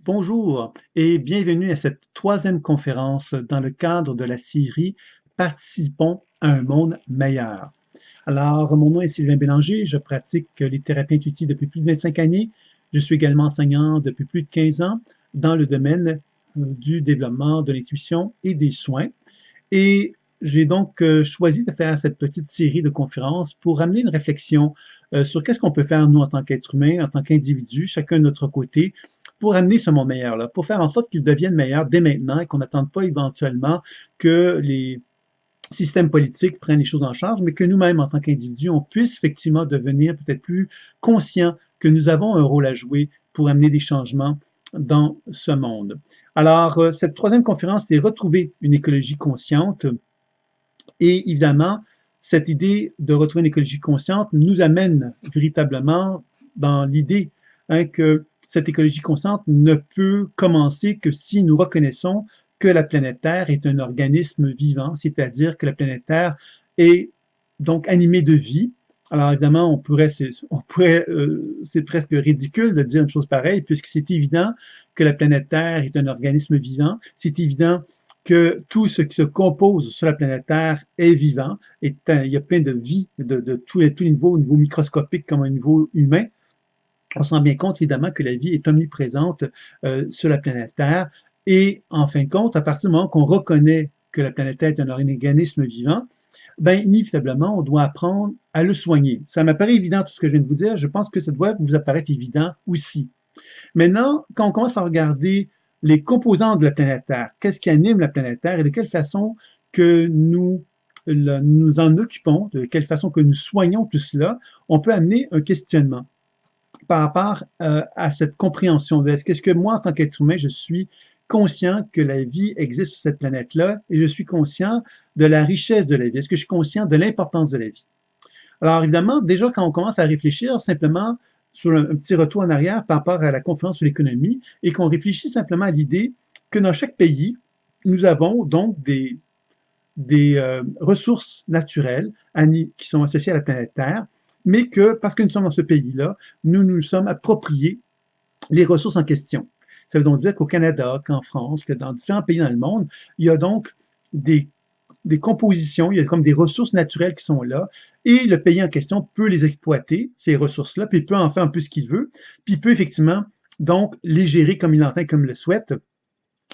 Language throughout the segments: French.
Bonjour et bienvenue à cette troisième conférence dans le cadre de la série Participons à un monde meilleur. Alors, mon nom est Sylvain Bélanger, je pratique les thérapies intuitives depuis plus de 25 années. Je suis également enseignant depuis plus de 15 ans dans le domaine du développement de l'intuition et des soins. Et j'ai donc choisi de faire cette petite série de conférences pour amener une réflexion sur qu'est-ce qu'on peut faire, nous, en tant qu'être humain, en tant qu'individu, chacun de notre côté, pour amener ce monde meilleur-là, pour faire en sorte qu'il devienne meilleur dès maintenant et qu'on n'attende pas éventuellement que les systèmes politiques prennent les choses en charge, mais que nous-mêmes, en tant qu'individus, on puisse effectivement devenir peut-être plus conscients que nous avons un rôle à jouer pour amener des changements dans ce monde. Alors, cette troisième conférence, c'est retrouver une écologie consciente. Et évidemment, cette idée de retrouver une écologie consciente nous amène véritablement dans l'idée que cette écologie consciente ne peut commencer que si nous reconnaissons que la planète Terre est un organisme vivant, c'est-à-dire que la planète Terre est donc animée de vie. Alors évidemment, c'est presque ridicule de dire une chose pareille, puisque c'est évident que la planète Terre est un organisme vivant. C'est évident que tout ce qui se compose sur la planète Terre est vivant. Il y a plein de vie de tous les niveaux, au niveau microscopique comme au niveau humain. On se rend bien compte, évidemment, que la vie est omniprésente sur la planète Terre. Et en fin de compte, à partir du moment qu'on reconnaît que la planète Terre est un organisme vivant, ben, inévitablement, on doit apprendre à le soigner. Ça m'apparaît évident tout ce que je viens de vous dire. Je pense que ça doit vous apparaître évident aussi. Maintenant, quand on commence à regarder les composants de la planète Terre, qu'est-ce qui anime la planète Terre et de quelle façon que nous en occupons, de quelle façon que nous soignons tout cela, on peut amener un questionnement par rapport à cette compréhension de est-ce que moi, en tant qu'être humain, je suis conscient que la vie existe sur cette planète-là et je suis conscient de la richesse de la vie? Est-ce que je suis conscient de l'importance de la vie? Alors évidemment, déjà quand on commence à réfléchir simplement sur un petit retour en arrière par rapport à la conférence sur l'économie et qu'on réfléchit simplement à l'idée que dans chaque pays, nous avons donc des ressources naturelles qui sont associées à la planète Terre, mais que parce que nous sommes dans ce pays-là, nous nous sommes appropriés les ressources en question. Ça veut donc dire qu'au Canada, qu'en France, que dans différents pays dans le monde, il y a donc des compositions, il y a comme des ressources naturelles qui sont là, et le pays en question peut les exploiter, ces ressources-là, puis il peut en faire un peu ce qu'il veut, puis il peut effectivement donc les gérer comme il l'entend, comme il le souhaite.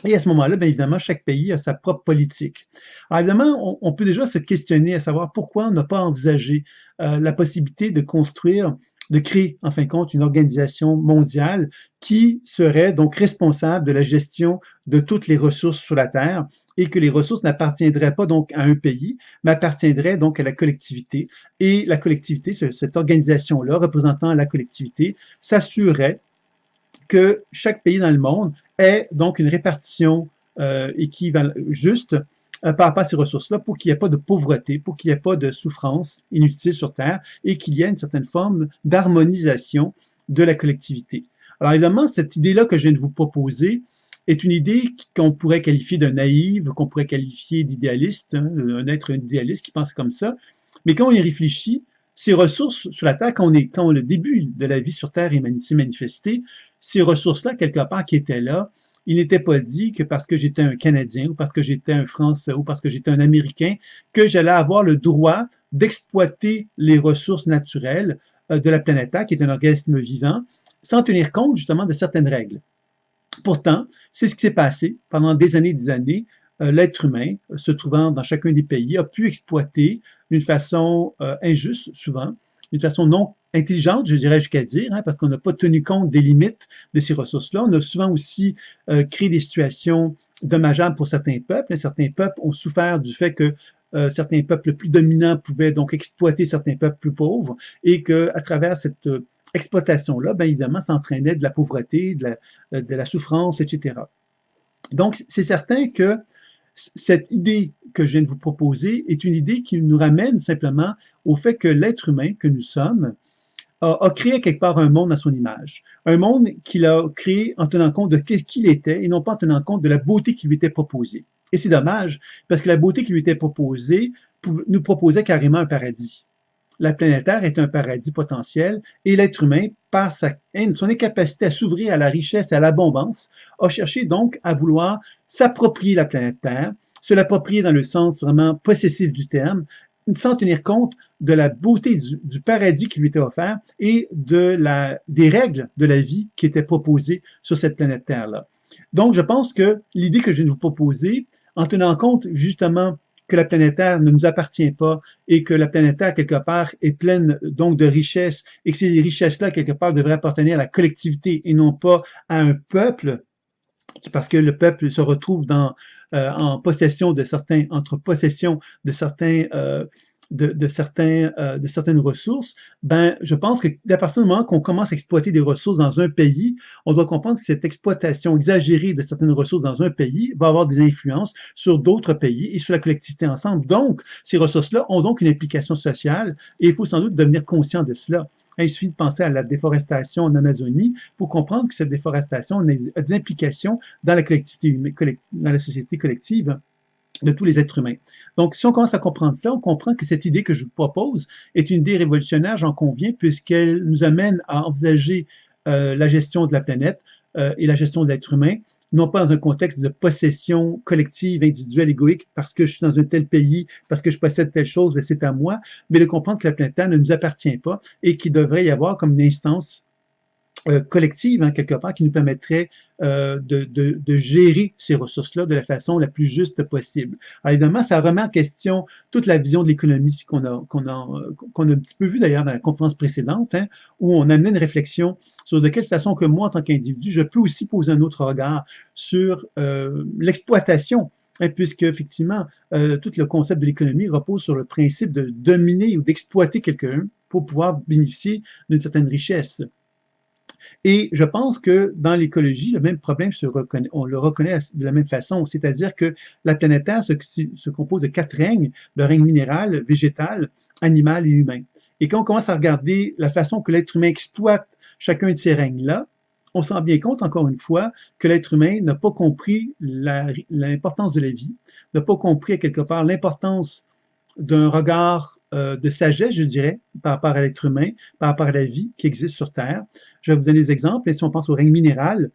Et à ce moment-là, bien évidemment, chaque pays a sa propre politique. Alors évidemment, on peut déjà se questionner à savoir pourquoi on n'a pas envisagé la possibilité de construire, de créer, en fin de compte, une organisation mondiale qui serait donc responsable de la gestion de toutes les ressources sur la Terre et que les ressources n'appartiendraient pas donc à un pays, mais appartiendraient donc à la collectivité. Et la collectivité, cette organisation-là, représentant la collectivité, s'assurerait que chaque pays dans le monde ait donc une répartition juste par rapport à ces ressources-là pour qu'il n'y ait pas de pauvreté, pour qu'il n'y ait pas de souffrance inutile sur Terre et qu'il y ait une certaine forme d'harmonisation de la collectivité. Alors évidemment, cette idée-là que je viens de vous proposer est une idée qu'on pourrait qualifier de naïve, qu'on pourrait qualifier d'idéaliste, hein, un être idéaliste qui pense comme ça. Mais quand on y réfléchit, ces ressources sur la Terre, quand le début de la vie sur Terre s'est manifesté, ces ressources-là, quelque part, qui étaient là, il n'était pas dit que parce que j'étais un Canadien ou parce que j'étais un Français ou parce que j'étais un Américain, que j'allais avoir le droit d'exploiter les ressources naturelles de la planète Terre, qui est un organisme vivant, sans tenir compte justement de certaines règles. Pourtant, c'est ce qui s'est passé pendant des années et des années. L'être humain, se trouvant dans chacun des pays, a pu exploiter d'une façon injuste, souvent, d'une façon non intelligente, je dirais jusqu'à dire, hein, parce qu'on n'a pas tenu compte des limites de ces ressources-là. On a souvent aussi créé des situations dommageables pour certains peuples. Certains peuples ont souffert du fait que certains peuples plus dominants pouvaient donc exploiter certains peuples plus pauvres et qu'à travers cette exploitation-là, bien évidemment, ça entraînait de la pauvreté, de la souffrance, etc. Donc, c'est certain que cette idée que je viens de vous proposer est une idée qui nous ramène simplement au fait que l'être humain que nous sommes a créé quelque part un monde à son image. Un monde qu'il a créé en tenant compte de qui il était et non pas en tenant compte de la beauté qui lui était proposée. Et c'est dommage, parce que la beauté qui lui était proposée nous proposait carrément un paradis. la planète Terre est un paradis potentiel et l'être humain, par son incapacité à s'ouvrir à la richesse et à l'abondance, a cherché donc à vouloir s'approprier la planète Terre, se l'approprier dans le sens vraiment possessif du terme, sans tenir compte de la beauté du paradis qui lui était offert et des règles de la vie qui étaient proposées sur cette planète Terre-là. Donc, je pense que l'idée que je viens de vous proposer, en tenant compte justement que la planète Terre ne nous appartient pas et que la planète Terre, quelque part, est pleine donc de richesses et que ces richesses-là, quelque part, devraient appartenir à la collectivité et non pas à un peuple, parce que le peuple se retrouve en possession de entre possession de certaines ressources, ben, je pense que à partir du moment qu'on commence à exploiter des ressources dans un pays, on doit comprendre que cette exploitation exagérée de certaines ressources dans un pays va avoir des influences sur d'autres pays et sur la collectivité ensemble. Donc, ces ressources-là ont donc une implication sociale et il faut sans doute devenir conscient de cela. Il suffit de penser à la déforestation en Amazonie pour comprendre que cette déforestation a des implications dans la collectivité, dans la société collective de tous les êtres humains. Donc, si on commence à comprendre ça, on comprend que cette idée que je vous propose est une idée révolutionnaire, j'en conviens, puisqu'elle nous amène à envisager la gestion de la planète et la gestion de l'être humain, non pas dans un contexte de possession collective, individuelle, égoïque, parce que je suis dans un tel pays, parce que je possède telle chose, mais c'est à moi, mais de comprendre que la planète Terre ne nous appartient pas et qu'il devrait y avoir comme une instance collective, hein, quelque part, qui nous permettrait de gérer ces ressources-là de la façon la plus juste possible. Alors évidemment, ça remet en question toute la vision de l'économie qu'on a un petit peu vu d'ailleurs dans la conférence précédente, hein, où on amenait une réflexion sur de quelle façon que moi, en tant qu'individu, je peux aussi poser un autre regard sur l'exploitation. Hein, puisque effectivement, tout le concept de l'économie repose sur le principe de dominer ou d'exploiter quelqu'un pour pouvoir bénéficier d'une certaine richesse. Et je pense que dans l'écologie, le même problème on le reconnaît de la même façon, c'est-à-dire que la planète Terre se compose de 4 règnes, le règne minéral, végétal, animal et humain. Et quand on commence à regarder la façon que l'être humain exploite chacun de ces règnes-là, on se rend bien compte, encore une fois, que l'être humain n'a pas compris l'importance de la vie, n'a pas compris à quelque part l'importance d'un regard de sagesse, je dirais, par rapport à l'être humain, par rapport à la vie qui existe sur Terre. Je vais vous donner des exemples. Et si on pense au règne minéral,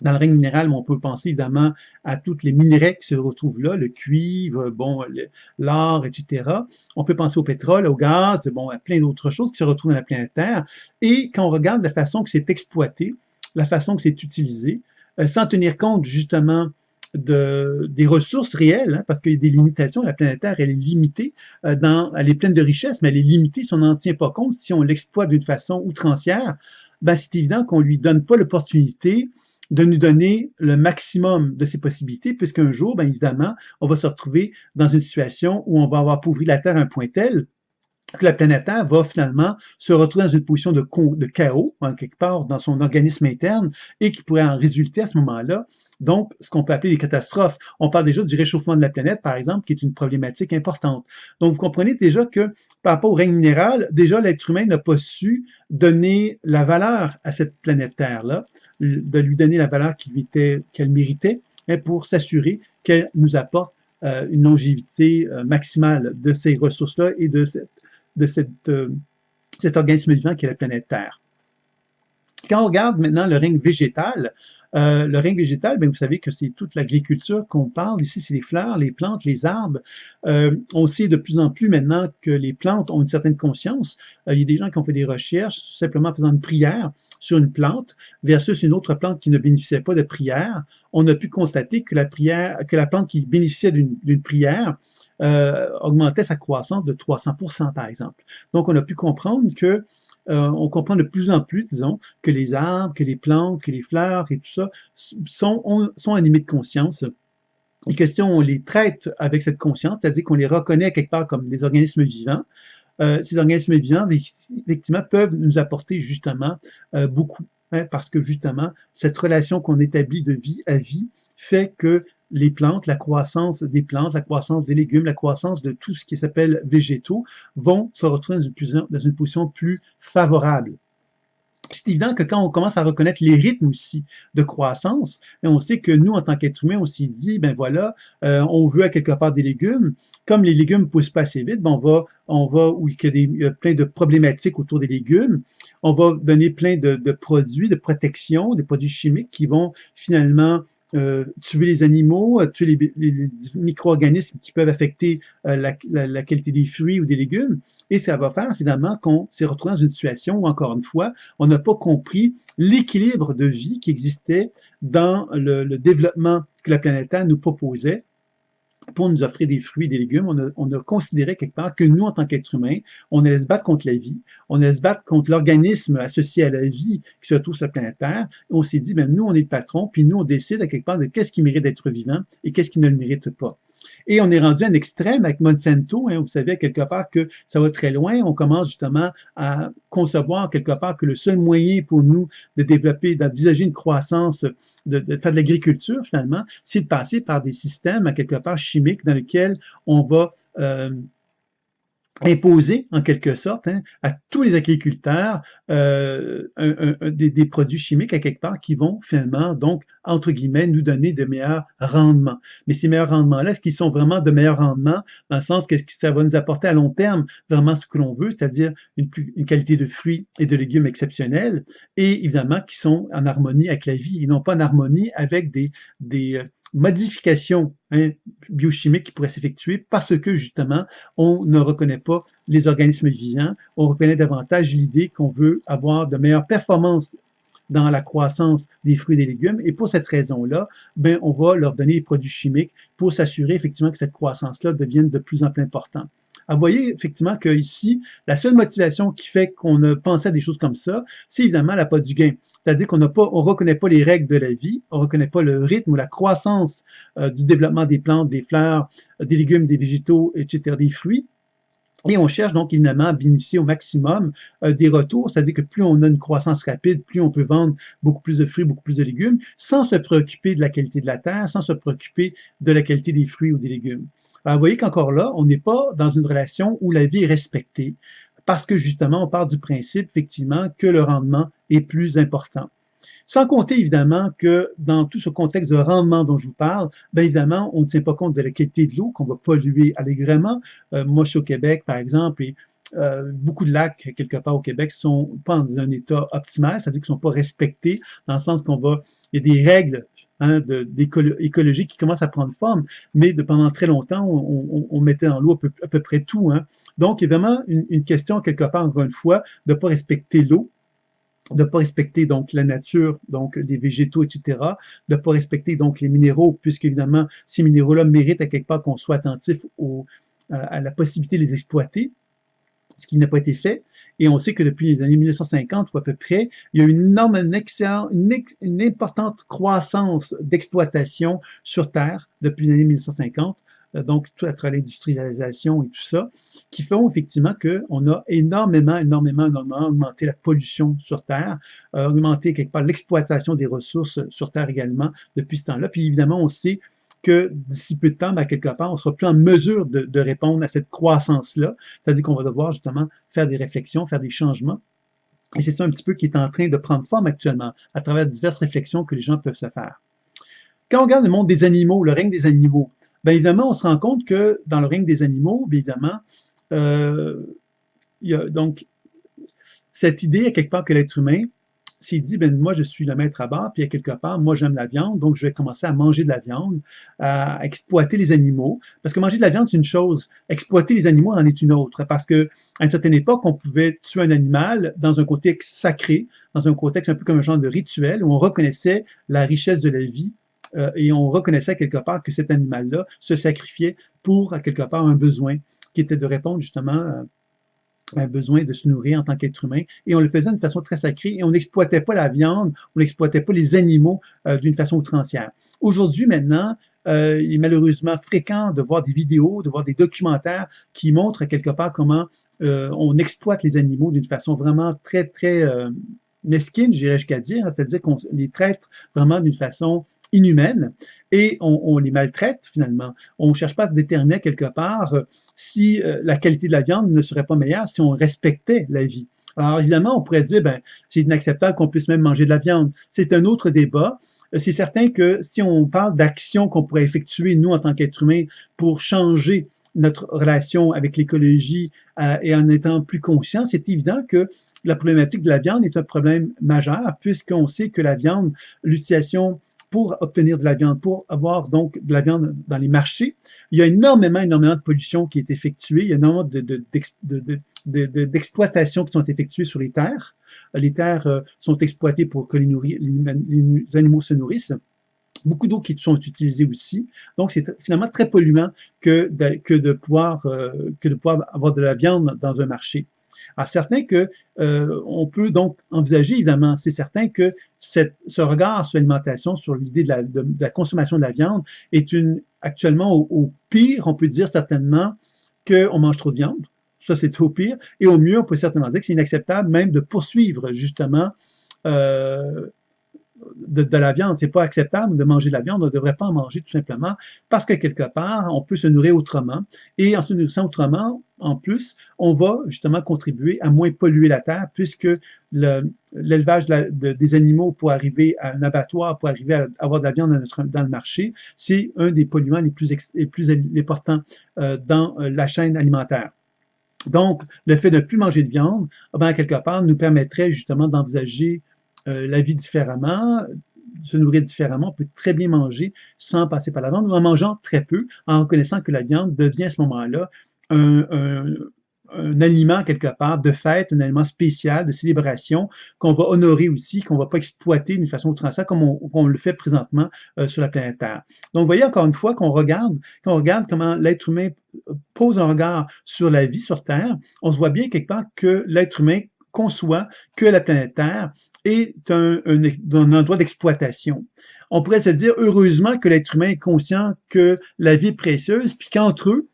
dans le règne minéral, on peut penser évidemment à tous les minerais qui se retrouvent là, le cuivre, bon, l'or, etc. On peut penser au pétrole, au gaz, bon, à plein d'autres choses qui se retrouvent dans la planète Terre. Et quand on regarde la façon que c'est exploité, la façon que c'est utilisé, sans tenir compte justement des ressources réelles, hein, parce qu'il y a des limitations. La planète Terre, elle est limitée, elle est pleine de richesses, mais elle est limitée si on n'en tient pas compte, si on l'exploite d'une façon outrancière, ben c'est évident qu'on ne lui donne pas l'opportunité de nous donner le maximum de ses possibilités, puisqu'un jour, bien évidemment, on va se retrouver dans une situation où on va avoir appauvri la Terre à un point tel que la planète Terre va finalement se retrouver dans une position de chaos, hein, quelque part dans son organisme interne, et qui pourrait en résulter à ce moment-là, donc, ce qu'on peut appeler des catastrophes. On parle déjà du réchauffement de la planète, par exemple, qui est une problématique importante. Donc, vous comprenez déjà que par rapport au règne minéral, déjà, l'être humain n'a pas su donner la valeur à cette planète Terre-là, de lui donner la valeur qu'elle méritait, hein, pour s'assurer qu'elle nous apporte une longévité maximale de ces ressources-là et de cet organisme vivant qui est la planète Terre. Quand on regarde maintenant le règne végétal, bien, vous savez que c'est toute l'agriculture qu'on parle. Ici, c'est les fleurs, les plantes, les arbres. On sait de plus en plus maintenant que les plantes ont une certaine conscience. Il y a des gens qui ont fait des recherches simplement en faisant une prière sur une plante versus une autre plante qui ne bénéficiait pas de prière. On a pu constater que la plante qui bénéficiait d'une prière augmentait sa croissance de 300%, par exemple. Donc, on a pu comprendre que on comprend de plus en plus, disons, que les arbres, que les plantes, que les fleurs et tout ça sont animés de conscience. Et que si on les traite avec cette conscience, c'est-à-dire qu'on les reconnaît quelque part comme des organismes vivants, ces organismes vivants, effectivement, peuvent nous apporter justement beaucoup. Hein, parce que justement, cette relation qu'on établit de vie à vie fait que les plantes, la croissance des plantes, la croissance des légumes, la croissance de tout ce qui s'appelle végétaux vont se retrouver dans une position plus favorable. C'est évident que quand on commence à reconnaître les rythmes aussi de croissance, on sait que nous, en tant qu'êtres humains, on s'est dit, ben voilà, on veut à quelque part des légumes. Comme les légumes ne poussent pas assez vite, ben où il y a plein de problématiques autour des légumes, on va donner plein de produits de protection, des produits chimiques qui vont finalement tuer les animaux, tuer les micro-organismes qui peuvent affecter la qualité des fruits ou des légumes. Et ça va faire finalement qu'on s'est retrouvé dans une situation où, encore une fois, on n'a pas compris l'équilibre de vie qui existait dans le développement que la planète Terre nous proposait pour nous offrir des fruits et des légumes. On a considéré quelque part que nous, en tant qu'êtres humains, on allait se battre contre la vie, on allait se battre contre l'organisme associé à la vie qui se trouve sur la planète Terre. Et on s'est dit, ben, nous, on est le patron, puis nous, on décide à quelque part de qu'est-ce qui mérite d'être vivant et qu'est-ce qui ne le mérite pas. Et on est rendu à un extrême avec Monsanto. Vous savez, quelque part, que ça va très loin. On commence justement à concevoir quelque part que le seul moyen pour nous de développer, d'envisager une croissance, de faire de l'agriculture, finalement, c'est de passer par des systèmes, à quelque part, chimiques dans lesquels on va imposer en quelque sorte à tous les agriculteurs des produits chimiques à quelque part qui vont finalement donc entre guillemets nous donner de meilleurs rendements. Mais ces meilleurs rendements-là, est-ce qu'ils sont vraiment de meilleurs rendements dans le sens que ça va nous apporter à long terme vraiment ce que l'on veut, c'est-à-dire une qualité de fruits et de légumes exceptionnelle et évidemment qui sont en harmonie avec la vie et non pas en harmonie avec des modifications biochimiques qui pourraient s'effectuer parce que justement, on ne reconnaît pas les organismes vivants, on reconnaît davantage l'idée qu'on veut avoir de meilleures performances dans la croissance des fruits et des légumes. Et pour cette raison-là, ben, on va leur donner des produits chimiques pour s'assurer effectivement que cette croissance-là devienne de plus en plus importante. Alors, vous voyez effectivement qu'ici, la seule motivation qui fait qu'on a pensé à des choses comme ça, c'est évidemment la l'appât du gain. C'est-à-dire qu'on on reconnaît pas les règles de la vie, on reconnaît pas le rythme ou la croissance du développement des plantes, des fleurs, des légumes, des végétaux, etc., des fruits. Et on cherche donc évidemment à bénéficier au maximum des retours, c'est-à-dire que plus on a une croissance rapide, plus on peut vendre beaucoup plus de fruits, beaucoup plus de légumes, sans se préoccuper de la qualité de la terre, sans se préoccuper de la qualité des fruits ou des légumes. Alors, vous voyez qu'encore là, on n'est pas dans une relation où la vie est respectée, parce que justement, on part du principe, effectivement, que le rendement est plus important. Sans compter évidemment que dans tout ce contexte de rendement dont je vous parle, bien évidemment, on ne tient pas compte de la qualité de l'eau qu'on va polluer allègrement. Moi, je suis au Québec, par exemple, et beaucoup de lacs, quelque part au Québec, sont pas dans un état optimal, c'est-à-dire qu'ils ne sont pas respectés, dans le sens il y a des règles d'écologie qui commencent à prendre forme, mais pendant très longtemps, on mettait dans l'eau à peu près tout. Donc, il y a vraiment une question, quelque part, encore une fois, de ne pas respecter l'eau, de ne pas respecter donc la nature, donc des végétaux, etc., de ne pas respecter donc les minéraux, puisque évidemment, ces minéraux-là méritent à quelque part qu'on soit attentif à la possibilité de les exploiter, ce qui n'a pas été fait. Et on sait que depuis les années 1950 ou à peu près, il y a une énorme, une importante croissance d'exploitation sur Terre depuis les années 1950. Donc tout à travers l'industrialisation et tout ça, qui font effectivement qu'on a énormément augmenté la pollution sur Terre, augmenté quelque part l'exploitation des ressources sur Terre également depuis ce temps-là. Puis évidemment, on sait que d'ici peu de temps, ben, quelque part, on ne sera plus en mesure de répondre à cette croissance-là. C'est-à-dire qu'on va devoir justement faire des réflexions, faire des changements. Et c'est ça un petit peu qui est en train de prendre forme actuellement, à travers diverses réflexions que les gens peuvent se faire. Quand on regarde le monde des animaux, le règne des animaux, bien évidemment, on se rend compte que dans le règne des animaux, bien évidemment, il y a donc cette idée, à quelque part, que l'être humain s'est dit, ben moi, je suis le maître à bord, puis à quelque part, moi, j'aime la viande, donc je vais commencer à manger de la viande, à exploiter les animaux. Parce que manger de la viande, c'est une chose, exploiter les animaux en est une autre. Parce que à une certaine époque, on pouvait tuer un animal dans un contexte sacré, dans un contexte un peu comme un genre de rituel, où on reconnaissait la richesse de la vie et on reconnaissait quelque part que cet animal-là se sacrifiait pour, à quelque part, un besoin qui était de répondre justement un besoin de se nourrir en tant qu'être humain. Et on le faisait d'une façon très sacrée et on n'exploitait pas la viande, on n'exploitait pas les animaux d'une façon outrancière. Aujourd'hui, maintenant, il est malheureusement fréquent de voir des vidéos, de voir des documentaires qui montrent quelque part comment on exploite les animaux d'une façon vraiment très, très mesquine, j'irais jusqu'à dire, c'est-à-dire qu'on les traite vraiment d'une façon inhumaine et on les maltraite finalement. On ne cherche pas à se déterminer quelque part si la qualité de la viande ne serait pas meilleure si on respectait la vie. Alors évidemment, on pourrait dire, ben, c'est inacceptable qu'on puisse même manger de la viande. C'est un autre débat. C'est certain que si on parle d'actions qu'on pourrait effectuer, nous, en tant qu'êtres humains, pour changer notre relation avec l'écologie et en étant plus conscient, c'est évident que la problématique de la viande est un problème majeur, puisqu'on sait que la viande, l'utilisation pour obtenir de la viande, pour avoir donc de la viande dans les marchés, il y a énormément de pollution qui est effectuée, il y a énormément d'exploitations qui sont effectuées sur les terres. Les terres sont exploitées pour que les animaux se nourrissent. Beaucoup d'eau qui sont utilisées aussi. Donc, c'est finalement très polluant que de pouvoir avoir de la viande dans un marché. Alors, certain que on peut donc envisager, évidemment, c'est certain que ce regard sur l'alimentation, sur l'idée de la consommation de la viande, est actuellement au pire, on peut dire certainement qu'on mange trop de viande. Ça, c'est au pire. Et au mieux, on peut certainement dire que c'est inacceptable même de poursuivre justement de la viande. C'est pas acceptable de manger de la viande. On ne devrait pas en manger tout simplement parce que quelque part, on peut se nourrir autrement. Et en se nourrissant autrement, en plus, on va justement contribuer à moins polluer la terre puisque l'élevage des animaux pour arriver à un abattoir, pour arriver à avoir de la viande dans le marché, c'est un des polluants les plus importants dans la chaîne alimentaire. Donc, le fait de ne plus manger de viande, ben, quelque part, nous permettrait justement d'envisager la vie différemment, se nourrir différemment. On peut très bien manger sans passer par la viande ou en mangeant très peu, en reconnaissant que la viande devient à ce moment-là un aliment quelque part de fête, un aliment spécial, de célébration, qu'on va honorer aussi, qu'on ne va pas exploiter d'une façon outre ça comme on le fait présentement sur la planète Terre. Donc, vous voyez encore une fois quand on regarde comment l'être humain pose un regard sur la vie sur Terre, on se voit bien quelque part que l'être humain conçoit que la planète Terre est un endroit d'exploitation. On pourrait se dire, heureusement que l'être humain est conscient que la vie est précieuse, puis qu'entre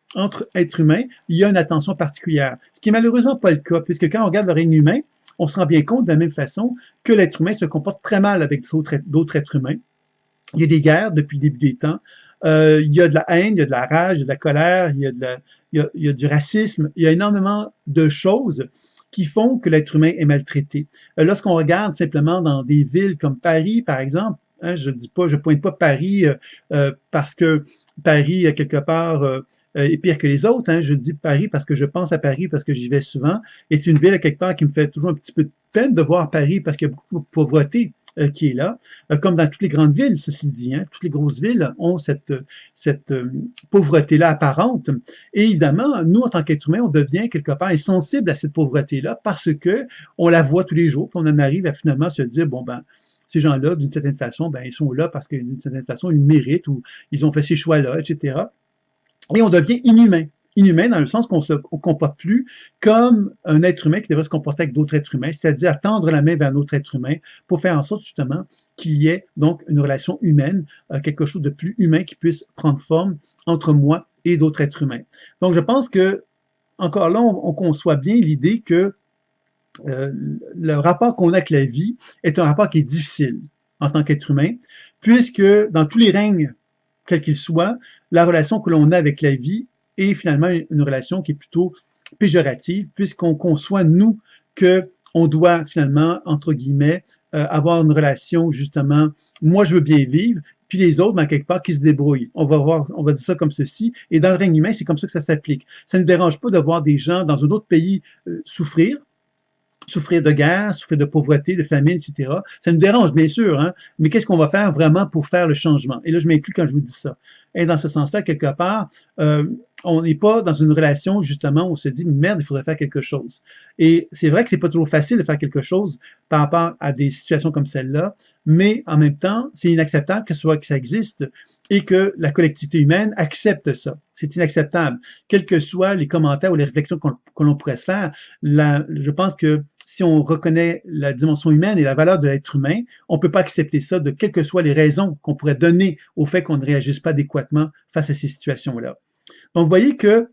êtres humains, il y a une attention particulière. Ce qui est malheureusement pas le cas, puisque quand on regarde le règne humain, on se rend bien compte de la même façon que l'être humain se comporte très mal avec d'autres êtres humains. Il y a des guerres depuis le début des temps. Il y a de la haine, il y a de la rage, il y a de la colère, il y a du racisme. Il y a énormément de choses qui font que l'être humain est maltraité. Lorsqu'on regarde simplement dans des villes comme Paris, par exemple, hein, je pointe pas Paris parce que Paris, quelque part, est pire que les autres. Hein, je dis Paris parce que je pense à Paris, parce que j'y vais souvent. Et c'est une ville, quelque part, qui me fait toujours un petit peu de peine de voir Paris parce qu'il y a beaucoup de pauvreté qui est là, comme dans toutes les grandes villes, ceci dit. Hein, toutes les grosses villes ont cette pauvreté-là apparente. Et évidemment, nous, en tant qu'êtres humains, on devient quelque part insensible à cette pauvreté-là parce que on la voit tous les jours, puis on en arrive à finalement se dire, bon, ben, ces gens-là, d'une certaine façon, ben, ils sont là parce que d'une certaine façon, ils méritent ou ils ont fait ces choix-là, etc. Et on devient inhumain. Inhumain dans le sens qu'on ne se comporte plus comme un être humain qui devrait se comporter avec d'autres êtres humains, c'est-à-dire tendre la main vers un autre être humain pour faire en sorte justement qu'il y ait donc une relation humaine, quelque chose de plus humain qui puisse prendre forme entre moi et d'autres êtres humains. Donc je pense que, encore là, on conçoit bien l'idée que le rapport qu'on a avec la vie est un rapport qui est difficile en tant qu'être humain, puisque dans tous les règnes, quels qu'ils soient, la relation que l'on a avec la vie est finalement une relation qui est plutôt péjorative, puisqu'on conçoit, nous, qu'on doit finalement, entre guillemets, avoir une relation, justement, moi je veux bien vivre, puis les autres, ben, quelque part, qui se débrouillent. On va dire ça comme ceci. Et dans le règne humain, c'est comme ça que ça s'applique. Ça ne nous dérange pas de voir des gens dans un autre pays souffrir de guerre, souffrir de pauvreté, de famine, etc. Ça nous dérange, bien sûr, hein? Mais qu'est-ce qu'on va faire vraiment pour faire le changement? Et là, je m'inclus quand je vous dis ça. Et dans ce sens-là, quelque part, on n'est pas dans une relation, justement, où on se dit, merde, il faudrait faire quelque chose. Et c'est vrai que c'est pas toujours facile de faire quelque chose par rapport à des situations comme celle-là, mais en même temps, c'est inacceptable que ça existe et que la collectivité humaine accepte ça. C'est inacceptable. Quels que soient les commentaires ou les réflexions que l'on pourrait se faire, je pense que si on reconnaît la dimension humaine et la valeur de l'être humain, on ne peut pas accepter ça de quelles que soient les raisons qu'on pourrait donner au fait qu'on ne réagisse pas adéquatement face à ces situations-là. Donc, vous voyez que,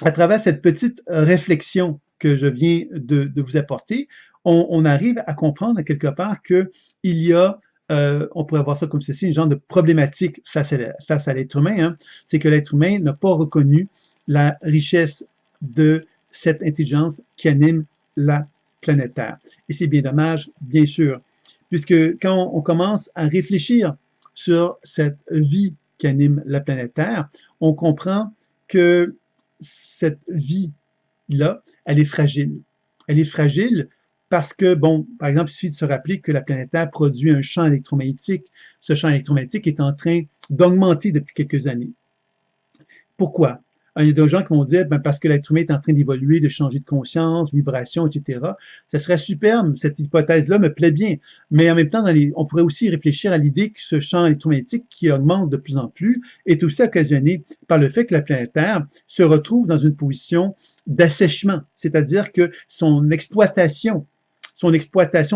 à travers cette petite réflexion que je viens de vous apporter, on arrive à comprendre quelque part qu'il y a, on pourrait voir ça comme ceci, une genre de problématique face à l'être humain. Hein. C'est que l'être humain n'a pas reconnu la richesse de cette intelligence qui anime la planétaire. Et c'est bien dommage, bien sûr, puisque quand on commence à réfléchir sur cette vie qui anime la planète Terre, on comprend que cette vie-là, elle est fragile. Elle est fragile parce que, bon, par exemple, il suffit de se rappeler que la planète Terre produit un champ électromagnétique. Ce champ électromagnétique est en train d'augmenter depuis quelques années. Pourquoi? Il y a des gens qui vont dire, ben, parce que l'être humain est en train d'évoluer, de changer de conscience, vibration, etc. Ce serait superbe, cette hypothèse-là me plaît bien. Mais en même temps, on pourrait aussi réfléchir à l'idée que ce champ électromagnétique qui augmente de plus en plus est aussi occasionné par le fait que la planète Terre se retrouve dans une position d'assèchement, c'est-à-dire que son exploitation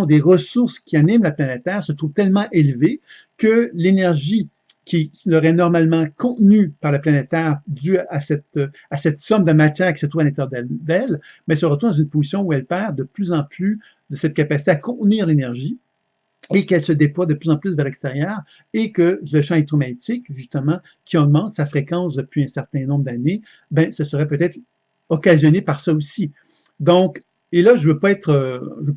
des ressources qui animent la planète Terre se trouve tellement élevée que l'énergie qui serait normalement contenue par la planète Terre due à cette somme de matière qui se trouve à l'intérieur d'elle, mais se retrouve dans une position où elle perd de plus en plus de cette capacité à contenir l'énergie et qu'elle se déploie de plus en plus vers l'extérieur et que le champ électromagnétique, justement, qui augmente sa fréquence depuis un certain nombre d'années, ben, ce serait peut-être occasionné par ça aussi. Donc, et là, je veux pas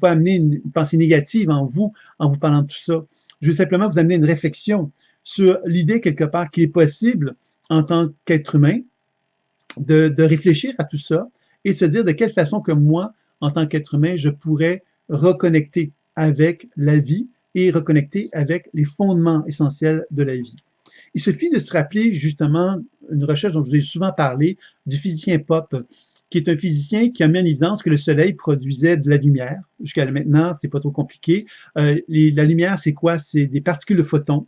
amener une pensée négative en vous parlant de tout ça. Je veux simplement vous amener une réflexion sur l'idée quelque part qu'il est possible, en tant qu'être humain, de réfléchir à tout ça et de se dire de quelle façon que moi, en tant qu'être humain, je pourrais reconnecter avec la vie et reconnecter avec les fondements essentiels de la vie. Il suffit de se rappeler justement une recherche dont je vous ai souvent parlé du physicien Pop, qui est un physicien qui a mis en évidence que le Soleil produisait de la lumière. Jusqu'à maintenant, c'est pas trop compliqué. La lumière, c'est quoi? C'est des particules de photons.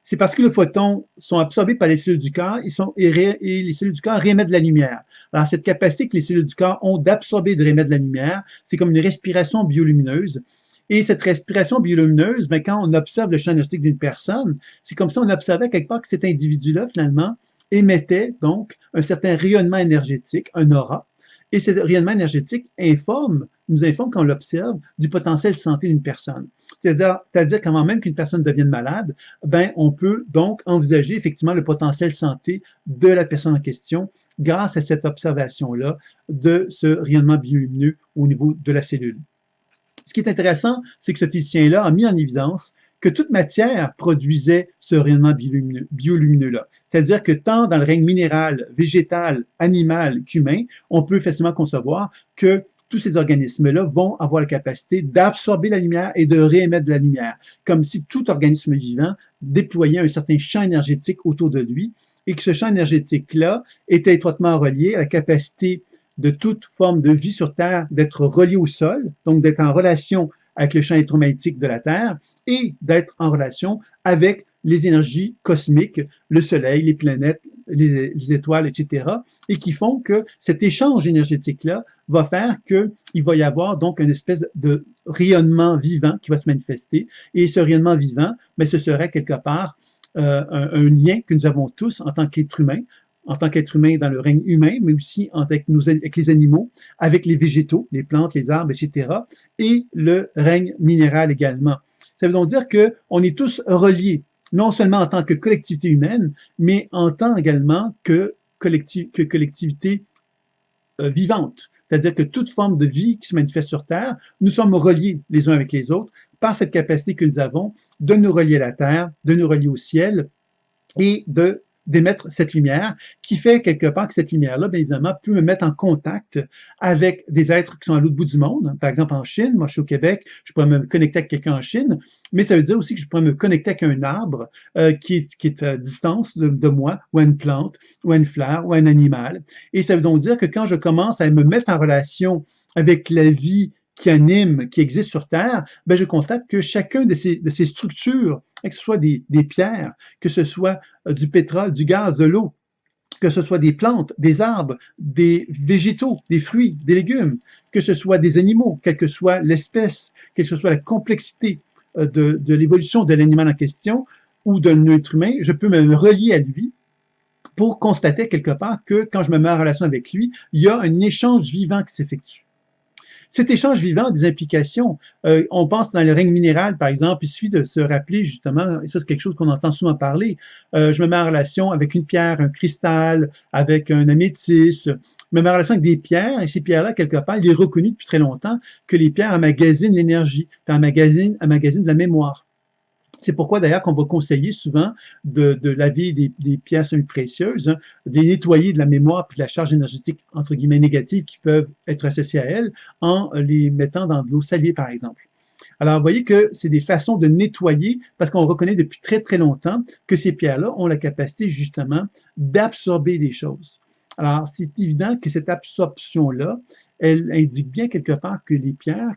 Ces particules de photons sont absorbées par les cellules du corps et les cellules du corps réémettent de la lumière. Alors, cette capacité que les cellules du corps ont d'absorber et de réémettre de la lumière, c'est comme une respiration biolumineuse. Et cette respiration biolumineuse, ben, quand on observe le champ énergétique d'une personne, c'est comme si on observait quelque part que cet individu-là, finalement, émettait donc un certain rayonnement énergétique, un aura. Et ce rayonnement énergétique nous informe quand on l'observe du potentiel santé d'une personne. C'est-à-dire qu'avant même qu'une personne devienne malade, ben, on peut donc envisager effectivement le potentiel santé de la personne en question grâce à cette observation-là de ce rayonnement biolumineux au niveau de la cellule. Ce qui est intéressant, c'est que ce physicien-là a mis en évidence que toute matière produisait ce rayonnement biolumineux-là. C'est-à-dire que tant dans le règne minéral, végétal, animal qu'humain, on peut facilement concevoir que tous ces organismes-là vont avoir la capacité d'absorber la lumière et de réémettre de la lumière, comme si tout organisme vivant déployait un certain champ énergétique autour de lui et que ce champ énergétique-là était étroitement relié à la capacité de toute forme de vie sur Terre d'être relié au sol, donc d'être en relation avec le champ électromagnétique de la Terre et d'être en relation avec les énergies cosmiques, le Soleil, les planètes, les étoiles, etc., et qui font que cet échange énergétique-là va faire qu'il va y avoir donc une espèce de rayonnement vivant qui va se manifester. Et ce rayonnement vivant, mais ce serait quelque part un lien que nous avons tous en tant qu'être humain dans le règne humain, mais aussi avec les animaux, avec les végétaux, les plantes, les arbres, etc., et le règne minéral également. Ça veut donc dire qu'on est tous reliés, non seulement en tant que collectivité humaine, mais en tant également que collectivité vivante. C'est-à-dire que toute forme de vie qui se manifeste sur Terre, nous sommes reliés les uns avec les autres par cette capacité que nous avons de nous relier à la Terre, de nous relier au ciel et d'émettre cette lumière, qui fait quelque part que cette lumière-là, bien évidemment, peut me mettre en contact avec des êtres qui sont à l'autre bout du monde. Par exemple, en Chine, moi je suis au Québec, je pourrais me connecter avec quelqu'un en Chine, mais ça veut dire aussi que je pourrais me connecter avec un arbre qui est à distance de moi, ou à une plante, ou à une fleur, ou à un animal. Et ça veut donc dire que quand je commence à me mettre en relation avec la vie qui anime, qui existe sur Terre, ben je constate que chacun de ces structures, que ce soit des pierres, que ce soit du pétrole, du gaz, de l'eau, que ce soit des plantes, des arbres, des végétaux, des fruits, des légumes, que ce soit des animaux, quelle que soit l'espèce, quelle que soit la complexité de l'évolution de l'animal en question ou d'un être humain, je peux me relier à lui pour constater quelque part que quand je me mets en relation avec lui, il y a un échange vivant qui s'effectue. Cet échange vivant a des implications. On pense dans le règne minéral, par exemple, il suffit de se rappeler justement, et ça c'est quelque chose qu'on entend souvent parler, je me mets en relation avec une pierre, un cristal, avec un améthyste, je me mets en relation avec des pierres, et ces pierres-là, quelque part, il est reconnu depuis très longtemps que les pierres emmagasinent l'énergie, emmagasinent de la mémoire. C'est pourquoi d'ailleurs qu'on va conseiller souvent de laver des pierres semi-précieuses, hein, de les nettoyer de la mémoire puis de la charge énergétique entre guillemets négative qui peuvent être associées à elles en les mettant dans de l'eau salée par exemple. Alors, vous voyez que c'est des façons de nettoyer parce qu'on reconnaît depuis très très longtemps que ces pierres-là ont la capacité justement d'absorber des choses. Alors, c'est évident que cette absorption-là, elle indique bien quelque part que les pierres,